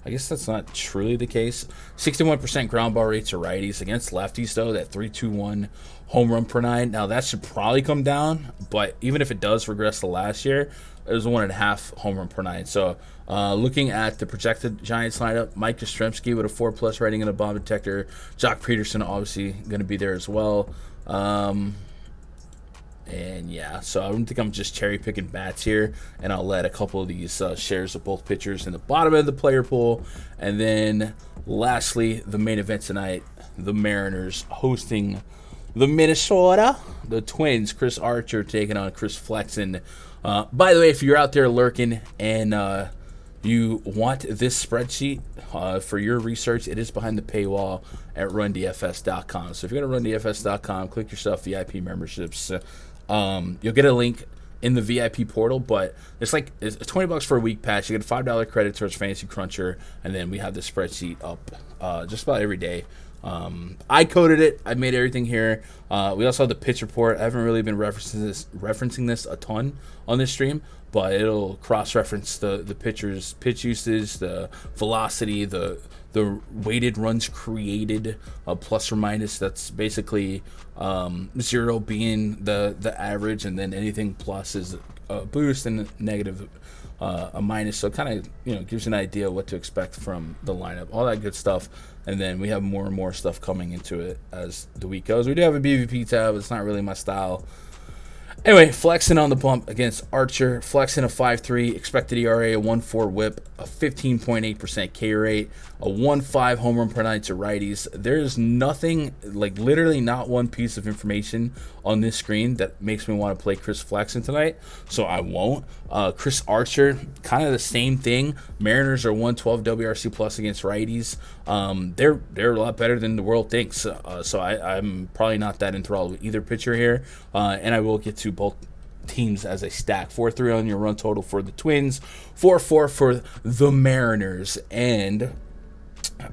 I guess that's not truly the case. 61% ground ball rate to righties against lefties, though. That 3.21 home run per 9. Now that should probably come down, but even if it does regress to last year, it was 1.5 home run per 9. So looking at the projected Giants lineup, Mike Yastrzemski with a 4+ rating and a bomb detector. Jock Peterson obviously going to be there as well. And yeah, so I don't think I'm just cherry picking bats here, and I'll let a couple of these shares of both pitchers in the bottom of the player pool. And then lastly, the main event tonight, the Mariners hosting the Minnesota, the Twins. Chris Archer taking on Chris Flexen. By the way, if you're out there lurking and you want this spreadsheet for your research, it is behind the paywall at rundfs.com. So if you go to rundfs.com, click yourself VIP memberships. You'll get a link in the VIP portal, but it's $20 for a week patch. You get a $5 credit towards Fantasy Cruncher, and then we have the spreadsheet up just about every day. I coded it. I made everything here. We also have the pitch report. I haven't really been referencing this a ton on this stream, but it'll cross-reference the pitcher's pitch usage, the velocity, the weighted runs created, plus or minus. That's basically 0 being the average, and then anything plus is a boost, and negative a minus. So it kind of gives you an idea what to expect from the lineup, all that good stuff. And then we have more and more stuff coming into it as the week goes. We do have a BVP tab. It's not really my style. Anyway, Flexen on the bump against Archer. Flexen a 5.3, expected ERA, a 1.4 whip, a 15.8% K rate, a 1.5 home run per 9 to righties. There's nothing, literally not one piece of information on this screen that makes me want to play Chris Flexen tonight, so I won't. Chris Archer, kind of the same thing. Mariners are 112 WRC plus against righties. They're a lot better than the world thinks, so I'm probably not that enthralled with either pitcher here, and I will get to both teams as a stack. 4-3 on your run total for the Twins, 4-4 for the Mariners, and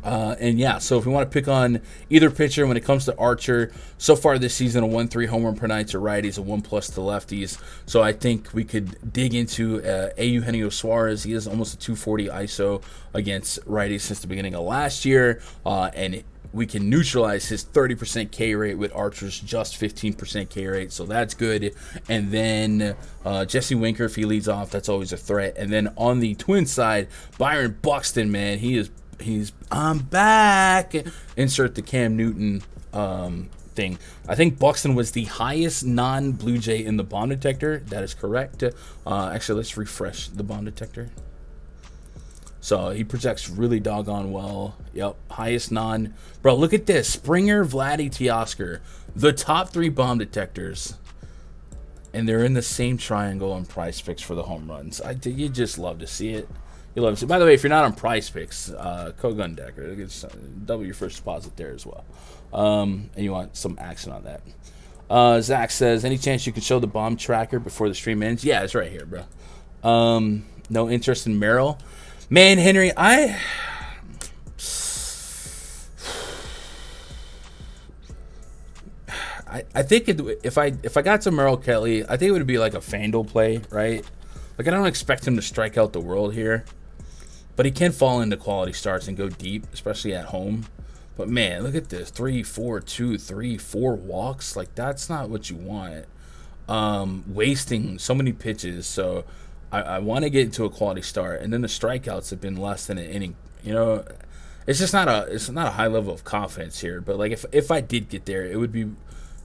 yeah, so if we want to pick on either pitcher when it comes to Archer, so far this season, a 1.3 home run per 9 to righties, a 1+ to lefties. So I think we could dig into Eugenio Suarez. He has almost a 240 ISO against righties since the beginning of last year, and we can neutralize his 30% K rate with Archer's just 15% K rate, so that's good. And then Jesse Winker, if he leads off, that's always a threat. And then on the Twins side, Byron Buxton, man, he's I'm back. Insert the Cam Newton thing. I think Buxton was the highest non-Blue Jay in the bomb detector. That is correct. Actually, let's refresh the bomb detector. So he projects really doggone well. Yep, highest non. Bro, look at this. Springer, Vladdy, Teoscar. The top 3 bomb detectors. And they're in the same triangle on PrizePicks for the home runs. You just love to see it. You love to see it. By the way, if you're not on PrizePicks, code Gundecker. Double your first deposit there as well. And you want some action on that. Zach says, any chance you could show the bomb tracker before the stream ends? Yeah, it's right here, bro. No interest in Merrill. Man, Henry, I think if I got to Merrill Kelly, I think it would be like a Fanduel play, right? Like, I don't expect him to strike out the world here, but he can fall into quality starts and go deep, especially at home. But man, look at this: 3, 4, 2, 3, 4 walks. Like, that's not what you want. Wasting so many pitches. So I want to get into a quality start, and then the strikeouts have been less than an inning. You know, it's just not a high level of confidence here. But like, if I did get there, it would be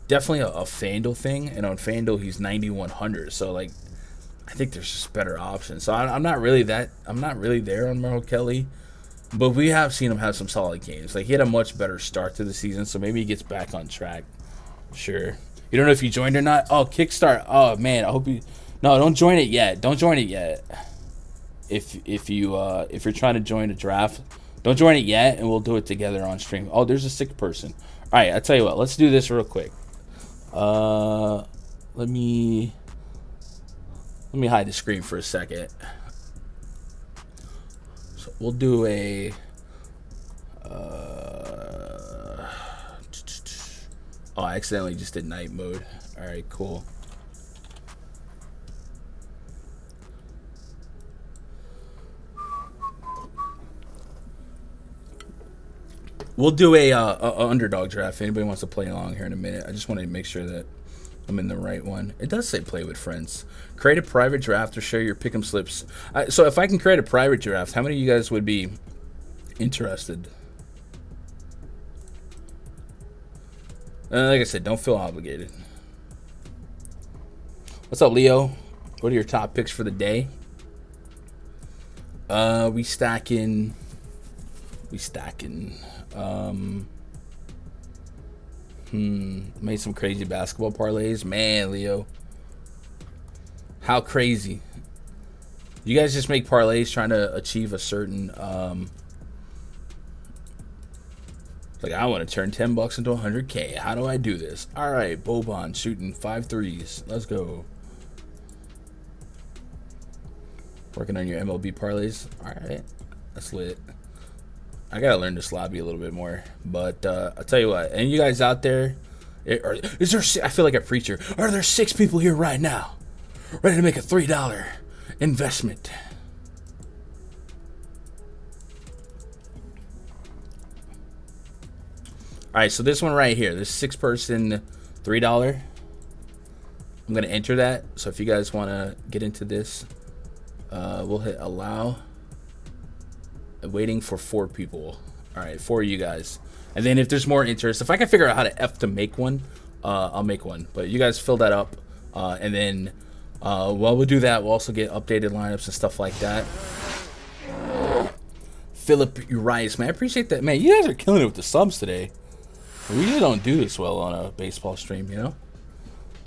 definitely a Fanduel thing, and on Fanduel he's 9,100. So like, I think there's just better options. So I'm not really there on Merrill Kelly, but we have seen him have some solid games. Like, he had a much better start to the season, so maybe he gets back on track. Sure. You don't know if you joined or not? Oh, Kickstart. Oh man, I hope you. No, don't join it yet. Don't join it yet. If you're trying to join a draft, don't join it yet, and we'll do it together on stream. Oh, there's a sick person. All right, I tell you what. Let's do this real quick. Let me hide the screen for a second. So we'll do a. Oh, I accidentally just did night mode. All right, cool. We'll do a underdog draft. If anybody wants to play along here in a minute, I just wanted to make sure that I'm in the right one. It does say play with friends. Create a private draft or share your pick'em slips. So if I can create a private draft, how many of you guys would be interested? Like I said, don't feel obligated. What's up, Leo? What are your top picks for the day? We stacking. Made some crazy basketball parlays. Man, Leo. How crazy. You guys just make parlays trying to achieve a certain like, I want to turn $10 into $100K. How do I do this? All right, Boban shooting 5 threes. Let's go. Working on your MLB parlays. All right, that's lit. I gotta learn this lobby a little bit more. But I'll tell you what. And you guys out there, is there? I feel like a preacher. Are there 6 people here right now, ready to make a $3 investment? All right, so this one right here, this 6-person $3. I'm gonna enter that. So if you guys want to get into this, we'll hit allow. Waiting for 4 people. All right, 4 of you guys. And then if there's more interest, if I can figure out how to make one, I'll make one. But you guys fill that up, and then while we'll do that, we'll also get updated lineups and stuff like that. Philip Urias, man, I appreciate that, man. You guys are killing it with the subs today. We usually don't do this well on a baseball stream, you know.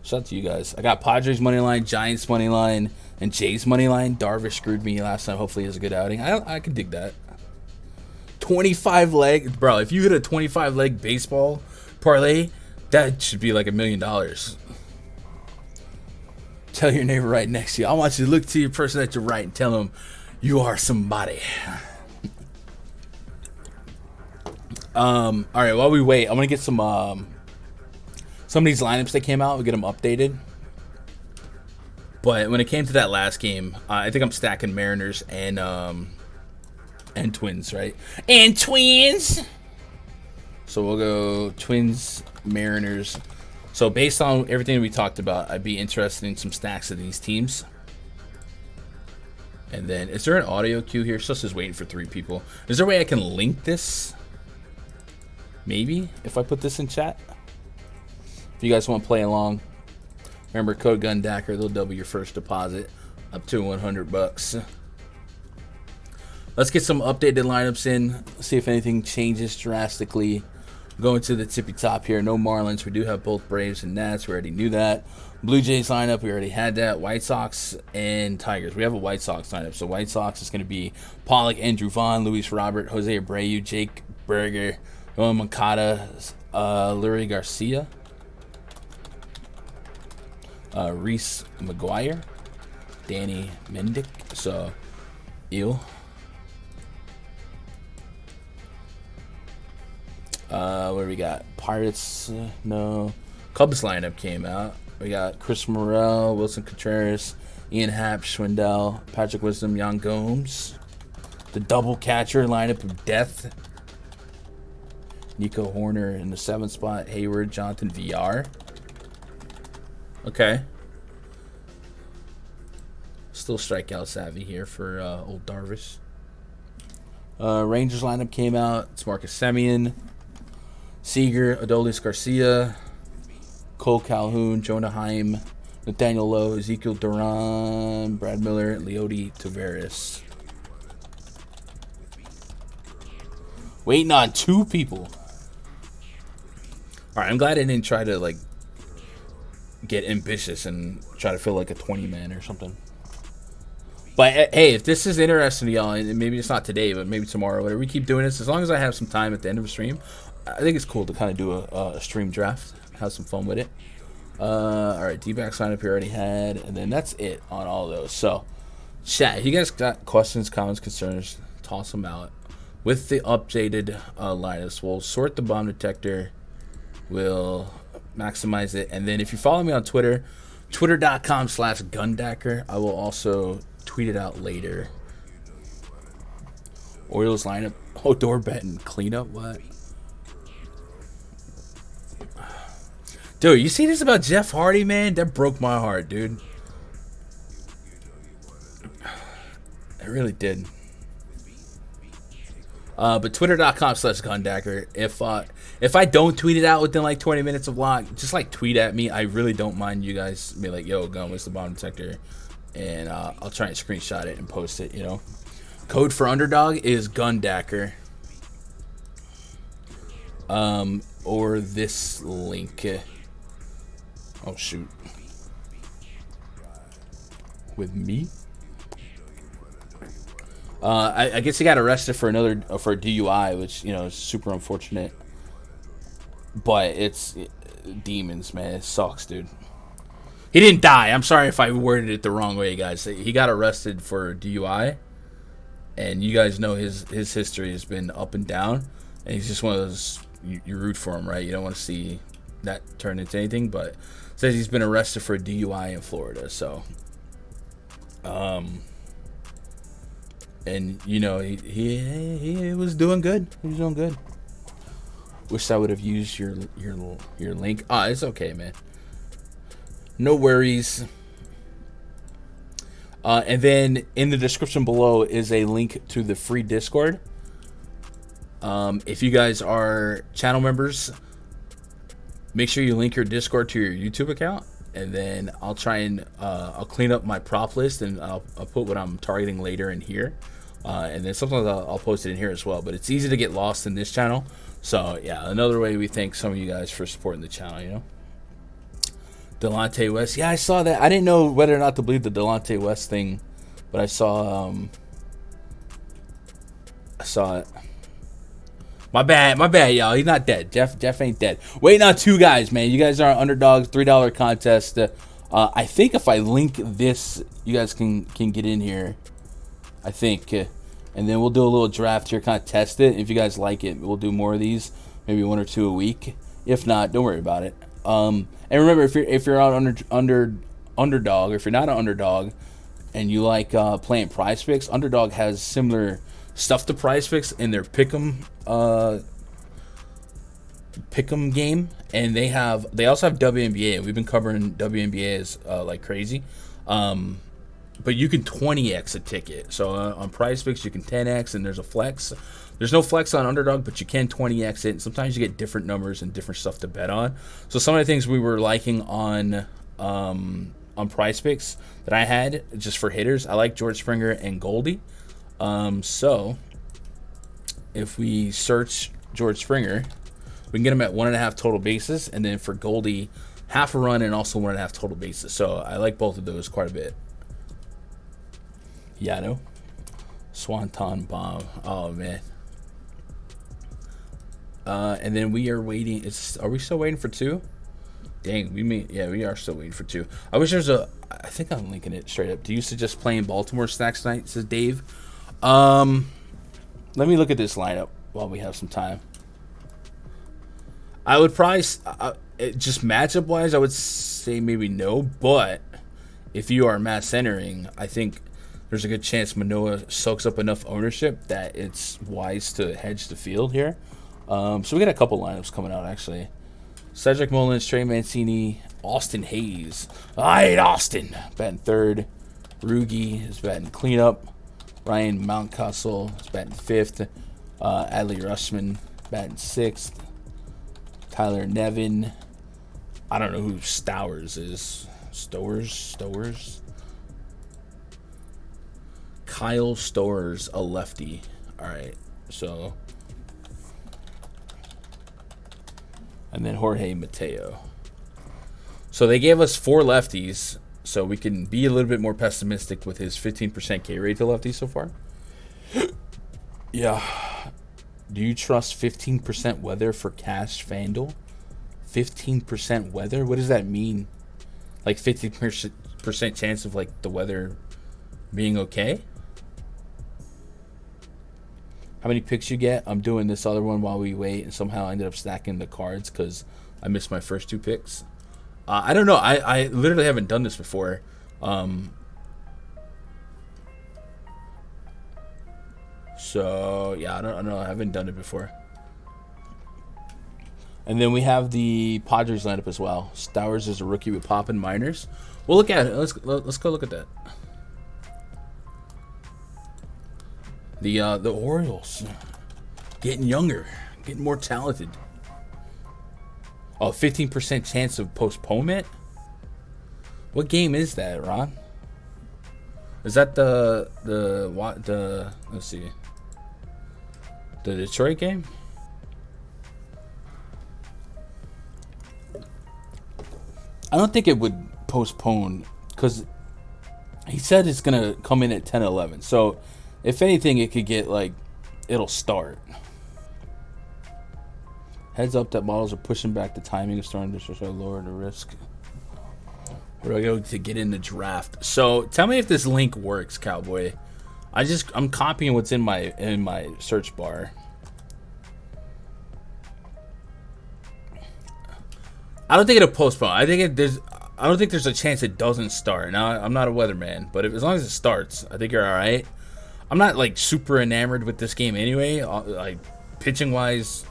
Shout out to you guys. I got Padres money line, Giants money line, and Jays money line. Darvish screwed me last time. Hopefully, he has a good outing. I can dig that. 25 leg, bro. If you hit a 25 leg baseball parlay, that should be like $1 million. Tell your neighbor right next to you. I want you to look to your person at your right and tell them you are somebody. All right. While we wait, I'm gonna get some of these lineups that came out. We'll get them updated. But when it came to that last game, I think I'm stacking Mariners and Twins, right? And Twins. So we'll go Twins, Mariners. So based on everything we talked about, I'd be interested in some stacks of these teams. And then, is there an audio queue here? It's just waiting for 3 people. Is there a way I can link this? Maybe if I put this in chat. If you guys want to play along, remember code GUNDACKER. They'll double your first deposit up to $100. Let's get some updated lineups in. See if anything changes drastically. Going to the tippy top here. No Marlins. We do have both Braves and Nats. We already knew that. Blue Jays lineup. We already had that. White Sox and Tigers. We have a White Sox lineup. So White Sox is going to be Pollock, Andrew Vaughn, Luis Robert, Jose Abreu, Jake Berger, Noah Moncada, Lurie Garcia, Reese McGuire, Danny Mendick. So Ew. What do we got? Pirates, no. Cubs lineup came out. We got Chris Morel, Wilson Contreras, Ian Happ, Schwindel, Patrick Wisdom, Yan Gomes. The double catcher lineup of death. Nico Horner in the 7th spot. Hayward, Jonathan VR. Okay. Still strikeout savvy here for old Darvish. Rangers lineup came out. It's Marcus Semien, Seager, Adolis Garcia, Cole Calhoun, Jonah Heim, Nathaniel Lowe, Ezekiel Duran, Brad Miller, Leody Taveras. Waiting on 2 people. All right, I'm glad I didn't try to like get ambitious and try to fill like a 20-man or something. But hey, if this is interesting to y'all, and maybe it's not today, but maybe tomorrow, whatever, we keep doing this. As long as I have some time at the end of the stream, I think it's cool to kind of do a stream draft, have some fun with it. All right, D-back sign up here already had, and then that's it on all those. So, chat, if you guys got questions, comments, concerns, toss them out. With the updated lineups, we'll sort the bomb detector. We'll maximize it. And then if you follow me on Twitter, twitter.com/gundacker, I will also tweet it out later. Orioles lineup. Oh, door bet and cleanup. What? Dude, you see this about Jeff Hardy, man? That broke my heart, dude. It really did. But twitter.com/gundacker. If I don't tweet it out within like 20 minutes of lock, just like tweet at me. I really don't mind you guys be like, yo, Gun, what's the bomb detector? And I'll try and screenshot it and post it, you know. Code for underdog is Gundacker. Or this link. Oh, shoot. With me? I guess he got arrested for for a DUI, which, you know, is super unfortunate. But it's demons, man. It sucks, dude. He didn't die. I'm sorry if I worded it the wrong way, guys. He got arrested for DUI, and you guys know his history has been up and down, and he's just one of those, you root for him, right? You don't want to see that turn into anything, but it says he's been arrested for a DUI in Florida, so and you know he was doing good. He was doing good. Wish I would have used your link. It's okay, man. No worries. And then in the description below is a link to the free Discord. If you guys are channel members, make sure you link your Discord to your YouTube account, and then I'll try and I'll clean up my prop list, and I'll put what I'm targeting later in here. And then sometimes I'll post it in here as well. But it's easy to get lost in this channel. So, yeah, another way we thank some of you guys for supporting the channel, you know. Delonte West. Yeah, I saw that. I didn't know whether or not to believe the Delonte West thing, but I saw it. My bad, y'all. He's not dead. Jeff ain't dead. Waiting on 2 guys, man. You guys are underdogs. $3 contest. I think if I link this, you guys can get in here. I think. And then we'll do a little draft here, kind of test it. If you guys like it, we'll do more of these, maybe 1 or 2 a week. If not, don't worry about it. And remember, if you're on underdog, or if you're not an underdog, and you like playing PrizePicks, Underdog has similar stuff to PrizePicks in their pick'em game, and they also have WNBA. We've been covering WNBA as like crazy. But you can 20x a ticket. So on PrizePicks, you can 10x, and there's a flex. There's no flex on Underdog, but you can 20x it. And sometimes you get different numbers and different stuff to bet on. So some of the things we were liking on PrizePicks that I had just for hitters, I like George Springer and Goldie. So if we search George Springer, we can get him at 1.5 total bases, and then for Goldie, half a run and also 1.5 total bases. So I like both of those quite a bit. Yano, Swanton Bomb. Oh man. And then we are waiting. Are we still waiting for 2? Dang, we are still waiting for 2. I wish there's I think I'm linking it straight up. Do you suggest playing Baltimore stacks tonight? Says Dave. Let me look at this lineup while we have some time. I would probably just matchup wise, I would say maybe no. But if you are mass centering, I think there's a good chance Manoah soaks up enough ownership that it's wise to hedge the field here. So we got a couple lineups coming out actually. Cedric Mullins, Trey Mancini, Austin Hayes. All right, Austin batting third. Rugi is batting cleanup. Ryan Mountcastle is batting fifth. Adley Rutschman batting sixth. Tyler Nevin. I don't know who Stowers is. Stowers. Kyle Stowers, a lefty. All right, so. And then Jorge Mateo. So they gave us 4 lefties, so we can be a little bit more pessimistic with his 15% K rate to lefties so far. Yeah. Do you trust 15% weather for cash Fanduel? 15% weather? What does that mean? Like 50% chance of like the weather being okay? How many picks you get? I'm doing this other one while we wait, and somehow I ended up stacking the cards because I missed my first 2 picks. I don't know. I literally haven't done this before. So yeah, I don't know. I haven't done it before. And then we have the Padres lineup as well. Stowers is a rookie with pop and minors. We'll look at it. Let's go look at that. The Orioles getting younger, getting more talented. Oh, 15% chance of postponement? What game is that, Ron? Is that the let's see. The Detroit game? I don't think it would postpone because he said it's going to come in at 10-11. So, if anything, it could get like, it'll start. Heads up that models are pushing back the timing of starting to lower the risk. Where do I go to get in the draft? So, tell me if this link works, Cowboy. I'm copying what's in my search bar. I don't think it'll postpone. I don't think there's a chance it doesn't start. Now, I'm not a weatherman, but as long as it starts, I think you're all right. I'm not like super enamored with this game anyway. Like pitching wise,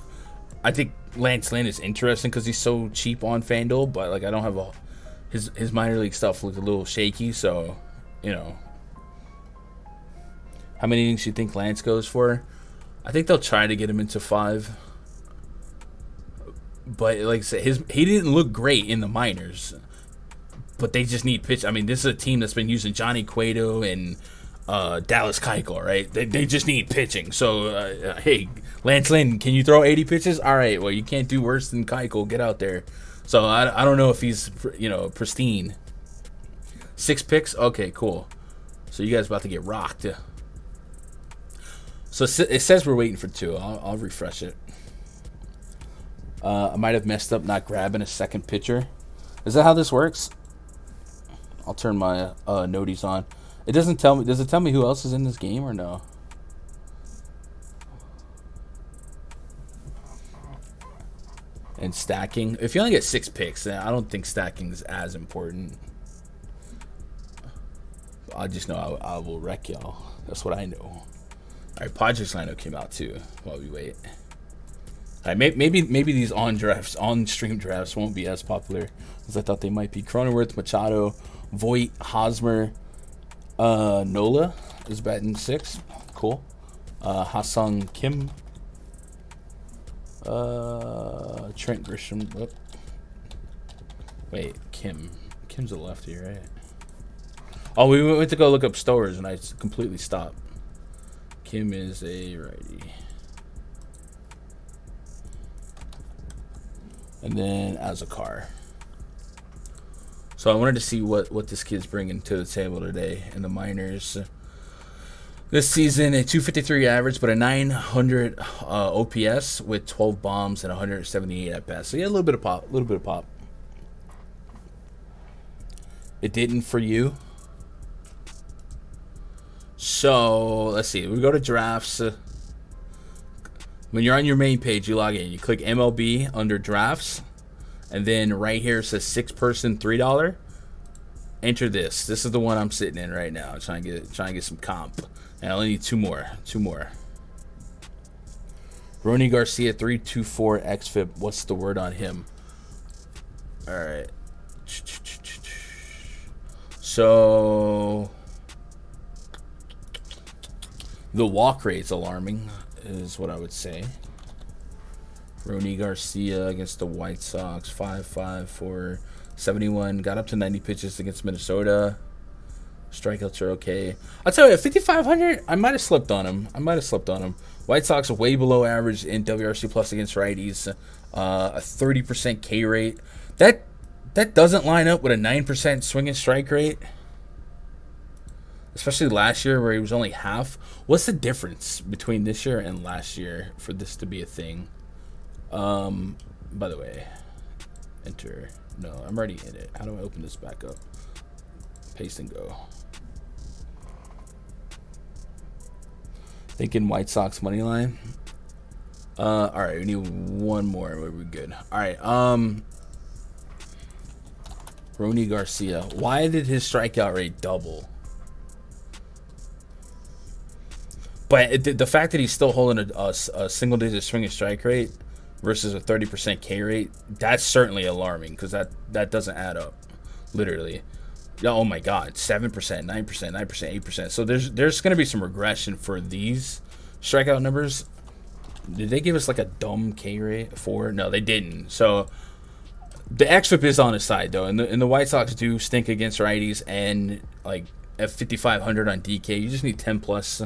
I think Lance Lynn is interesting because he's so cheap on FanDuel, but like I don't have his minor league stuff looked a little shaky. So, you know, how many innings do you think Lance goes for? I think they'll try to get him into 5. But like I said, he didn't look great in the minors. But they just need pitch. I mean, this is a team that's been using Johnny Cueto and Dallas Keuchel, right? They just need pitching. So, hey, Lance Lynn, can you throw 80 pitches? All right, well, you can't do worse than Keuchel. Get out there. So, I don't know if he's, pristine. 6 picks? Okay, cool. So, you guys about to get rocked. So, it says we're waiting for 2. I'll refresh it. I might have messed up not grabbing a second pitcher. Is that how this works? I'll turn my noties on. It doesn't tell me. Does it tell me who else is in this game or no? And stacking. If you only get 6 picks, then I don't think stacking is as important. I just know I will wreck y'all. That's what I know. All right, Padres lineup came out too while we wait. All right, maybe these on-stream drafts won't be as popular as I thought they might be. Cronenworth, Machado, Voit, Hosmer, Nola is batting 6. Cool. Ha-Sung Kim. Trent Grisham. Whoop. Wait, Kim. Kim's a lefty, right? Oh, we went to go look up Stowers and I completely stopped. Kim is a righty. And then Azakar. So I wanted to see what this kid's bringing to the table today in the minors. This season, a 253 average, but a 900 OPS with 12 bombs and 178 at bats. So yeah, a little bit of pop. It didn't for you. So let's see. We go to drafts. When you're on your main page, you log in. You click MLB under drafts, and then right here it says 6-person $3. Enter this. This is the one I'm sitting in right now. Trying to get some comp, and I only need two more. Ronny Garcia 324 xFIP. What's the word on him? All right. So the walk rate's alarming, is what I would say. Ronny Garcia against the White Sox, 5.5 for 71. Got up to 90 pitches against Minnesota. Strikeouts are okay. I'll tell you, 5,500, I might have slipped on him. White Sox are way below average in WRC plus against righties. A 30% K rate. That doesn't line up with a 9% swing and strike rate. Especially last year where he was only half. What's the difference between this year and last year for this to be a thing? By the way, enter. No, I'm already in it. How do I open this back up? Paste and go. Thinking White Sox money line. All right, we need one more. We're good. All right. Ronny Garcia. Why did his strikeout rate double? But the fact that he's still holding a single-digit swing and strike rate versus a 30% K rate, that's certainly alarming because that doesn't add up, literally. Oh my God, 7%, 9%, 9%, 8%. So there's going to be some regression for these strikeout numbers. Did they give us like a dumb K rate for? No, they didn't. So the xFIP is on his side though, and the White Sox do stink against righties, and like at 5,500 on DK, you just need 10 plus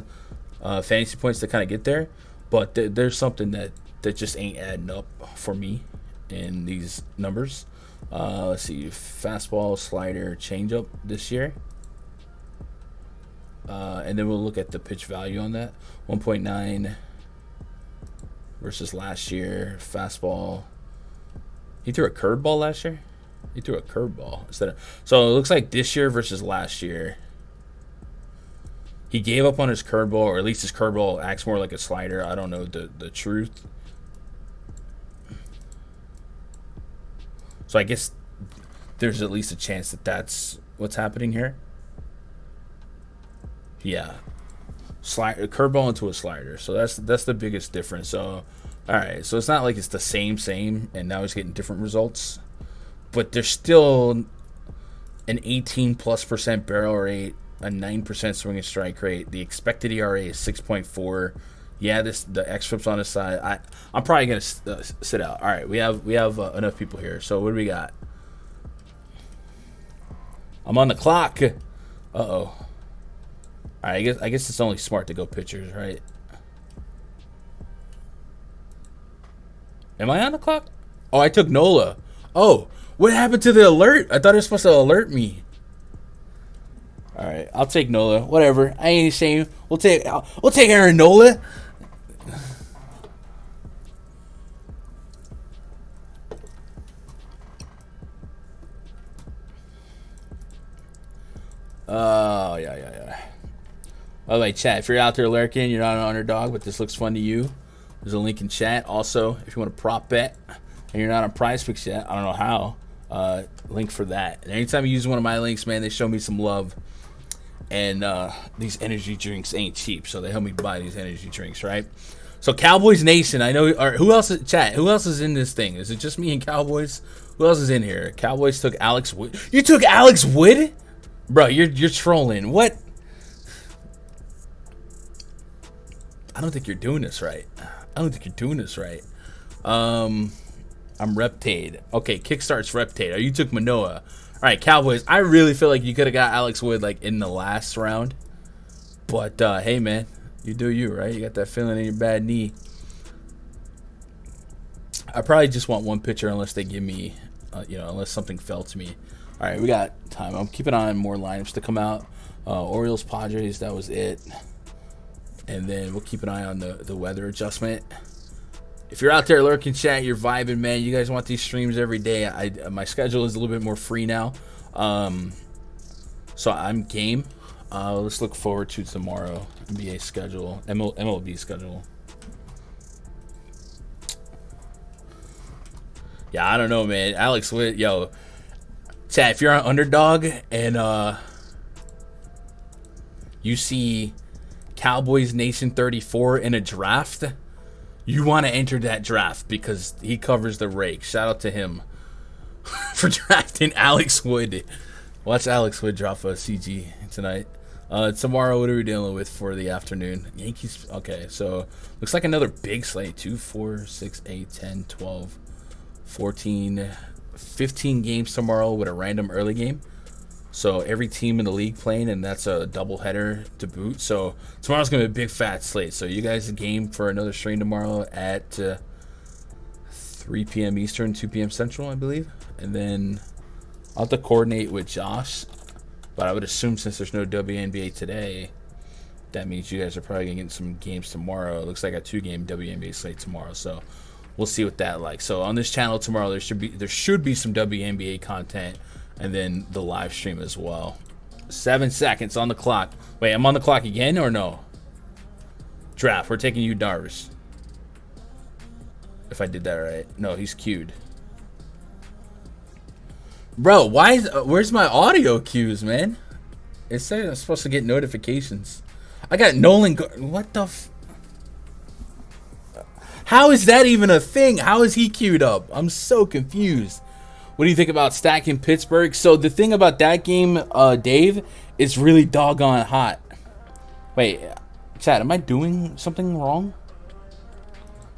fantasy points to kind of get there. But there's something that just ain't adding up for me in these numbers. Let's see, fastball, slider, changeup this year. And then we'll look at the pitch value on that. 1.9 versus last year. Fastball. He threw a curveball last year? He threw a curveball instead of. So it looks like this year versus last year, he gave up on his curveball, or at least his curveball acts more like a slider. I don't know the truth. So I guess there's at least a chance that that's what's happening here. Yeah, curveball into a slider. So that's the biggest difference. So all right, so it's not like it's the same, and now he's getting different results, but there's still an 18+% barrel rate, a 9% swing and strike rate. The expected ERA is 6.4. Yeah, the xFIP's on his side. I'm probably gonna sit out. All right, we have enough people here. So what do we got? I'm on the clock. Uh-oh. All right, I guess it's only smart to go pitchers, right? Am I on the clock? Oh, I took Nola. Oh, what happened to the alert? I thought it was supposed to alert me. All right, I'll take Nola. Whatever. I ain't ashamed. We'll take Aaron Nola. Oh, yeah. By the way, chat, if you're out there lurking, you're not an underdog, but this looks fun to you, there's a link in chat. Also, if you want to prop bet and you're not on PrizePicks yet, I don't know how, link for that. And anytime you use one of my links, man, they show me some love. And these energy drinks ain't cheap, so they help me buy these energy drinks, right? So Cowboys Nation, I know. Or who else? Chat. Who else is in this thing? Is it just me and Cowboys? Who else is in here? Cowboys took Alex Wood. You took Alex Wood, bro? You're trolling. What? I don't think you're doing this right. I'm Reptade. Okay, Kickstart's Reptade. You took Manoah. All right, Cowboys. I really feel like you could have got Alex Wood like in the last round, but hey, man, you do you, right? You got that feeling in your bad knee. I probably just want one pitcher unless they give me, unless something fell to me. All right, we got time. I'm keeping an eye on more lineups to come out. Orioles, Padres. That was it, and then we'll keep an eye on the weather adjustment. If you're out there lurking, chat, you're vibing, man. You guys want these streams every day. My schedule is a little bit more free now, so I'm game. Let's look forward to tomorrow. NBA schedule, MLB schedule. Yeah, I don't know, man. Alex Witt, yo, chat. If you're on Underdog and you see Cowboys Nation 34 in a draft, you want to enter that draft because he covers the rake. Shout out to him for drafting Alex Wood. Watch Alex Wood drop a CG tonight. Tomorrow, what are we dealing with for the afternoon? Yankees. Okay, so looks like another big slate. 2, 4, 6, 8, 10, 12, 14, 15 games tomorrow with a random early game. So every team in the league playing, and that's a doubleheader to boot. So tomorrow's going to be a big fat slate. So you guys game for another stream tomorrow at 3 p.m. Eastern, 2 p.m. Central, I believe. And then I'll have to coordinate with Josh. But I would assume since there's no WNBA today, that means you guys are probably going to get some games tomorrow. It looks like a 2-game WNBA slate tomorrow. So we'll see what that like. So on this channel tomorrow, there should be some WNBA content. And then the live stream as well. 7 seconds on the clock. Wait, I'm on the clock again or no? Draft. We're taking you, Darvish. If I did that right. No, he's queued. Bro, where's my audio cues, man? It said I'm supposed to get notifications. I got Nolan. What the? How is that even a thing? How is he queued up? I'm so confused. What do you think about stacking Pittsburgh? So the thing about that game, Dave, it's really doggone hot. Wait, chat, am I doing something wrong?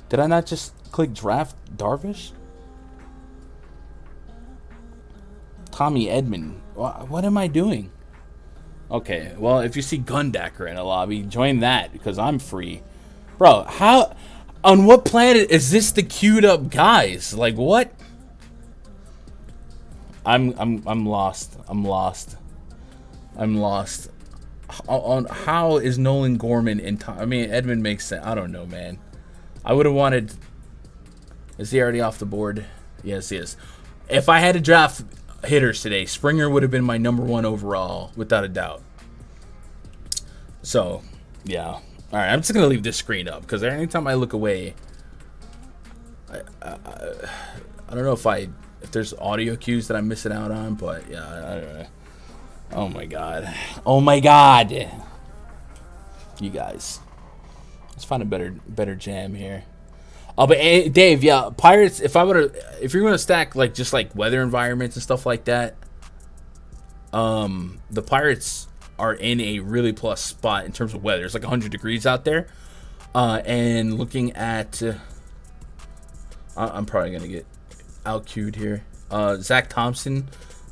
Did I not just click draft Darvish? Tommy Edman. What am I doing? Okay, well, if you see Gundacker in a lobby, join that because I'm free. Bro, how? On what planet is this the queued up guys? Like what? I'm lost. I'm lost. On how is Nolan Gorman in time? I mean, Edmund makes sense. I don't know, man. I would have wanted. Is he already off the board? Yes, he is. If I had to draft hitters today, Springer would have been my number 1 overall, without a doubt. So, yeah. All right, I'm just gonna leave this screen up because anytime I look away, I don't know if there's audio cues that I'm missing out on, but yeah, I don't know. Oh my god. Oh my god. You guys. Let's find a better jam here. Oh, but Dave, yeah, Pirates, if you're gonna stack like just like weather environments and stuff like that, the Pirates are in a really plus spot in terms of weather. It's like 100 degrees out there. And looking at I'm probably gonna get out queued here. Zach Thompson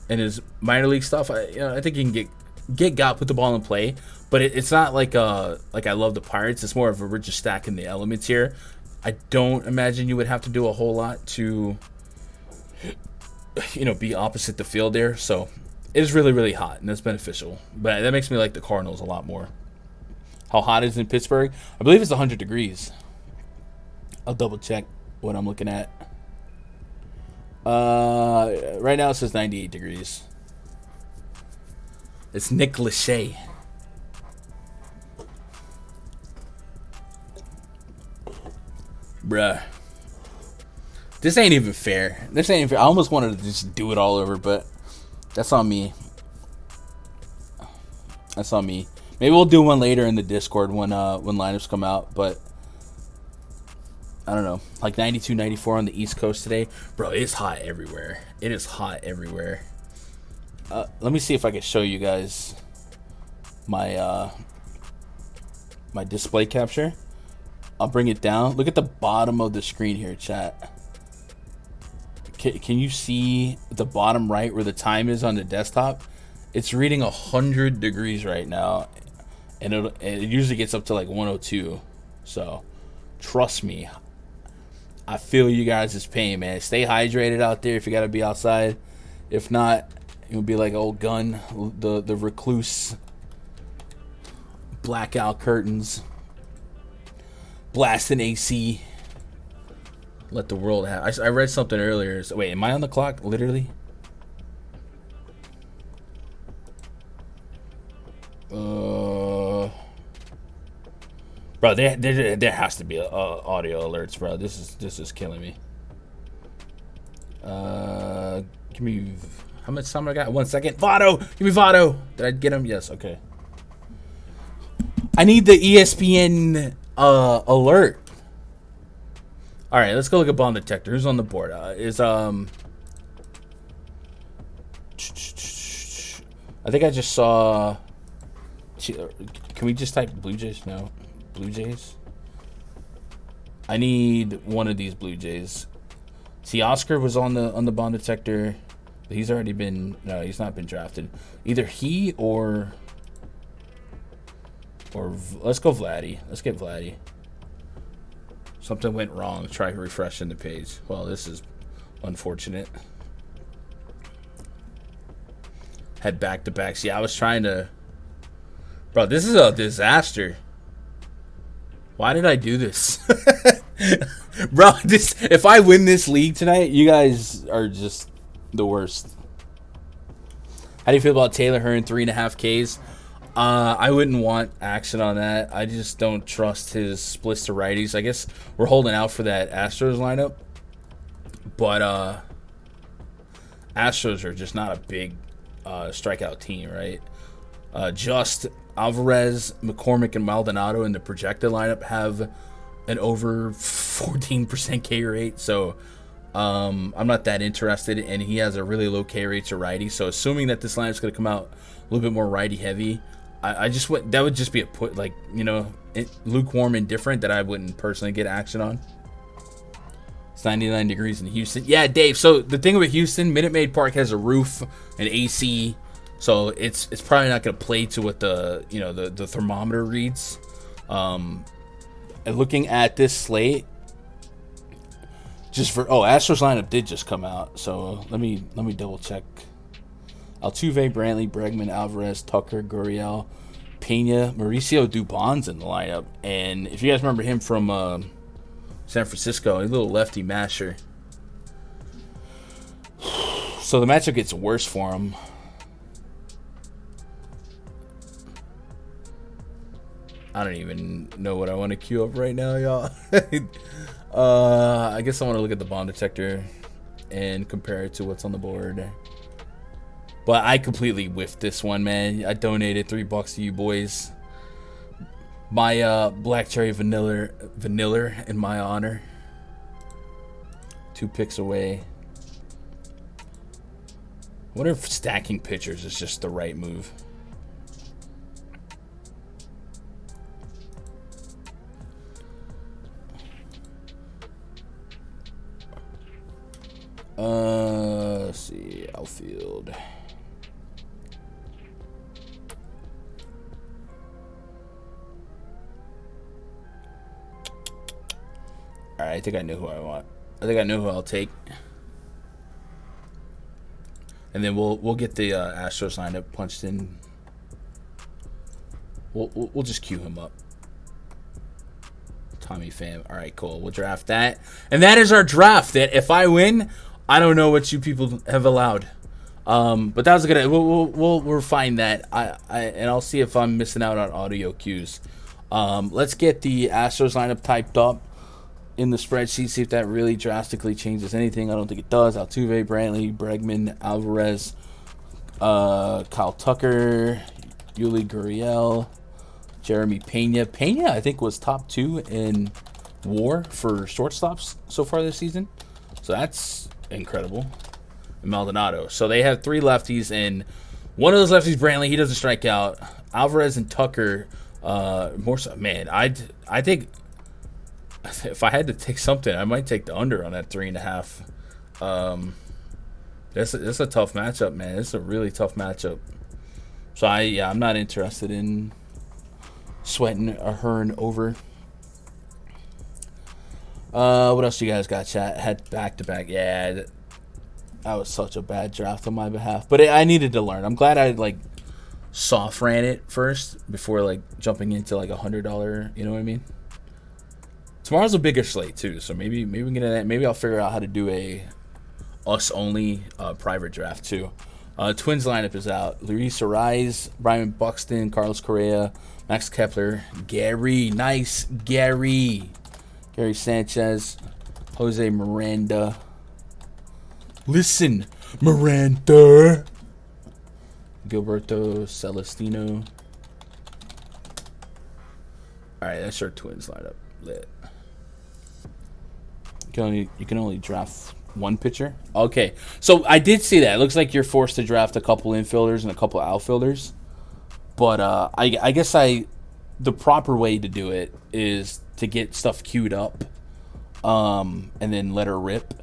and his minor league stuff. I think he can got put the ball in play, but it's not like I love the Pirates. It's more of we're just stacking the elements here. I don't imagine you would have to do a whole lot to be opposite the field there. So it is really really hot and that's beneficial. But that makes me like the Cardinals a lot more. How hot is it in Pittsburgh? I believe it's 100 degrees. I'll double check what I'm looking at. Right now it says 98 degrees. It's Nick Lachey. Bruh. This ain't even fair. I almost wanted to just do it all over, but that's on me. Maybe we'll do one later in the Discord when lineups come out, but I don't know. Like 92, 94 on the East Coast today. Bro, it's hot everywhere. It is hot everywhere. Let me see if I can show you guys my my display capture. I'll bring it down. Look at the bottom of the screen here, chat. Can you see the bottom right where the time is on the desktop? It's reading 100 degrees right now, and it usually gets up to like 102. So, trust me, I feel you guys' pain, man. Stay hydrated out there if you gotta be outside. If not, you'll be like old Gun, the recluse. Blackout curtains. Blasting AC. Let the world have. I read something earlier. So, wait, am I on the clock? Literally? Bro, there has to be audio alerts, bro. This is killing me. Give me how much time I got? 1 second. Votto, give me Votto. Did I get him? Yes. Okay. I need the ESPN alert. All right, let's go look at Bomb Detector. Who's on the board? I think I just saw. Can we just type Blue Jays? No, Blue Jays. I need one of these Blue Jays. See, Oscar was on the Bomb Detector. But he's already been. No, he's not been drafted. Either he or let's go Vladdy. Let's get Vladdy. Something went wrong. Try refreshing the page. Well, this is unfortunate. Had back-to-backs. Yeah, I was trying to... Bro, this is a disaster. Why did I do this? Bro, if I win this league tonight, you guys are just the worst. How do you feel about Taylor Hearn 3.5 Ks? I wouldn't want action on that. I just don't trust his splits to righties. I guess we're holding out for that Astros lineup. But Astros are just not a big strikeout team, right? Just Alvarez, McCormick, and Maldonado in the projected lineup have an over 14% K rate. So I'm not that interested. And he has a really low K rate to righty. So assuming that this lineup's going to come out a little bit more righty heavy, I just would, that would just be a put, like, you know, lukewarm and different that I wouldn't personally get action on. It's 99 degrees in Houston. Yeah, Dave. So the thing with Houston, Minute Maid Park has a roof, an AC, so it's probably not going to play to what the the thermometer reads. And looking at this slate, just for Astros lineup did just come out, so let me double check. Altuve, Brantley, Bregman, Alvarez, Tucker, Gurriel, Pena, Mauricio Dubon's in the lineup. And if you guys remember him from San Francisco, a little lefty masher. So the matchup gets worse for him. I don't even know what I want to queue up right now, y'all. I guess I want to look at the Bomb Detector and compare it to what's on the board. But I completely whiffed this one, man. I donated $3 to you boys. My black cherry vanilla in my honor. 2 picks away. I wonder if stacking pitchers is just the right move. Let's see, outfield. Alright, I think I know who I want. I think I know who I'll take. And then we'll get the Astros lineup punched in. We'll just queue him up. Tommy Pham. Alright, cool. We'll draft that. And that is our draft. That if I win, I don't know what you people have allowed. But that was a good. We'll refine that. And I'll see if I'm missing out on audio cues. Let's get the Astros lineup typed up in the spreadsheet, see if that really drastically changes anything. I don't think it does. Altuve, Brantley, Bregman, Alvarez, Kyle Tucker, Yuli Gurriel, Jeremy Pena. Pena, I think, was top 2 in WAR for shortstops so far this season. So that's incredible. And Maldonado. So they have 3 lefties, and one of those lefties, Brantley, he doesn't strike out. Alvarez and Tucker, more so. Man, I think if I had to take something, I might take the under on that 3.5. That's a tough matchup, man. It's a really tough matchup. So I'm not interested in sweating a Hearn over. What else you guys got, chat? Had back-to-back. Yeah, that was such a bad draft on my behalf. But I needed to learn. I'm glad I soft ran it first before jumping into $100. You know what I mean? Tomorrow's a bigger slate too, so maybe we can get that. Maybe I'll figure out how to do a us only private draft too. Twins lineup is out. Luis Ariz, Brian Buxton, Carlos Correa, Max Kepler, Gary, nice, Gary Sanchez, Jose Miranda. Listen, Miranda. Gilberto Celestino. Alright, that's our Twins lineup. Lit. You can only draft one pitcher. Okay, so I did see that. It looks like you're forced to draft a couple infielders and a couple outfielders. But I guess the proper way to do it is to get stuff queued up, and then let her rip.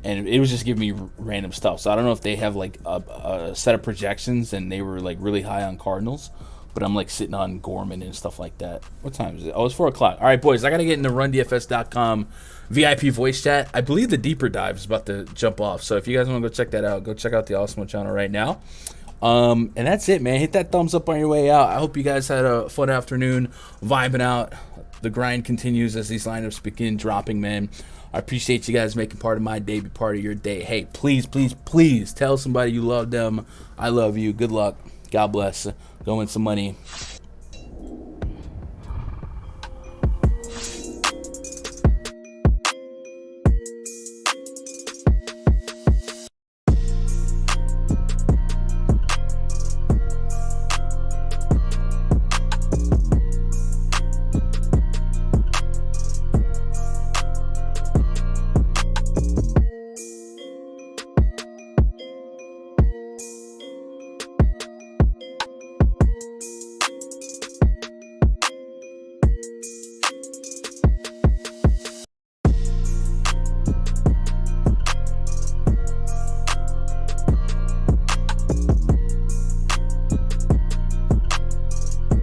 And it was just giving me random stuff. So I don't know if they have like a set of projections and they were like really high on Cardinals. But I'm like sitting on Gorman and stuff like that. What time is it? Oh, it's 4 o'clock. All right, boys, I got to get in the RunDFS.com VIP voice chat. I believe the deeper dive is about to jump off. So if you guys want to go check that out, go check out the Awesome channel right now. And that's it, man. Hit that thumbs up on your way out. I hope you guys had a fun afternoon vibing out. The grind continues as these lineups begin dropping, man. I appreciate you guys making part of my day, be part of your day. Hey, please, please, please tell somebody you love them. I love you. Good luck. God bless. Go win some money.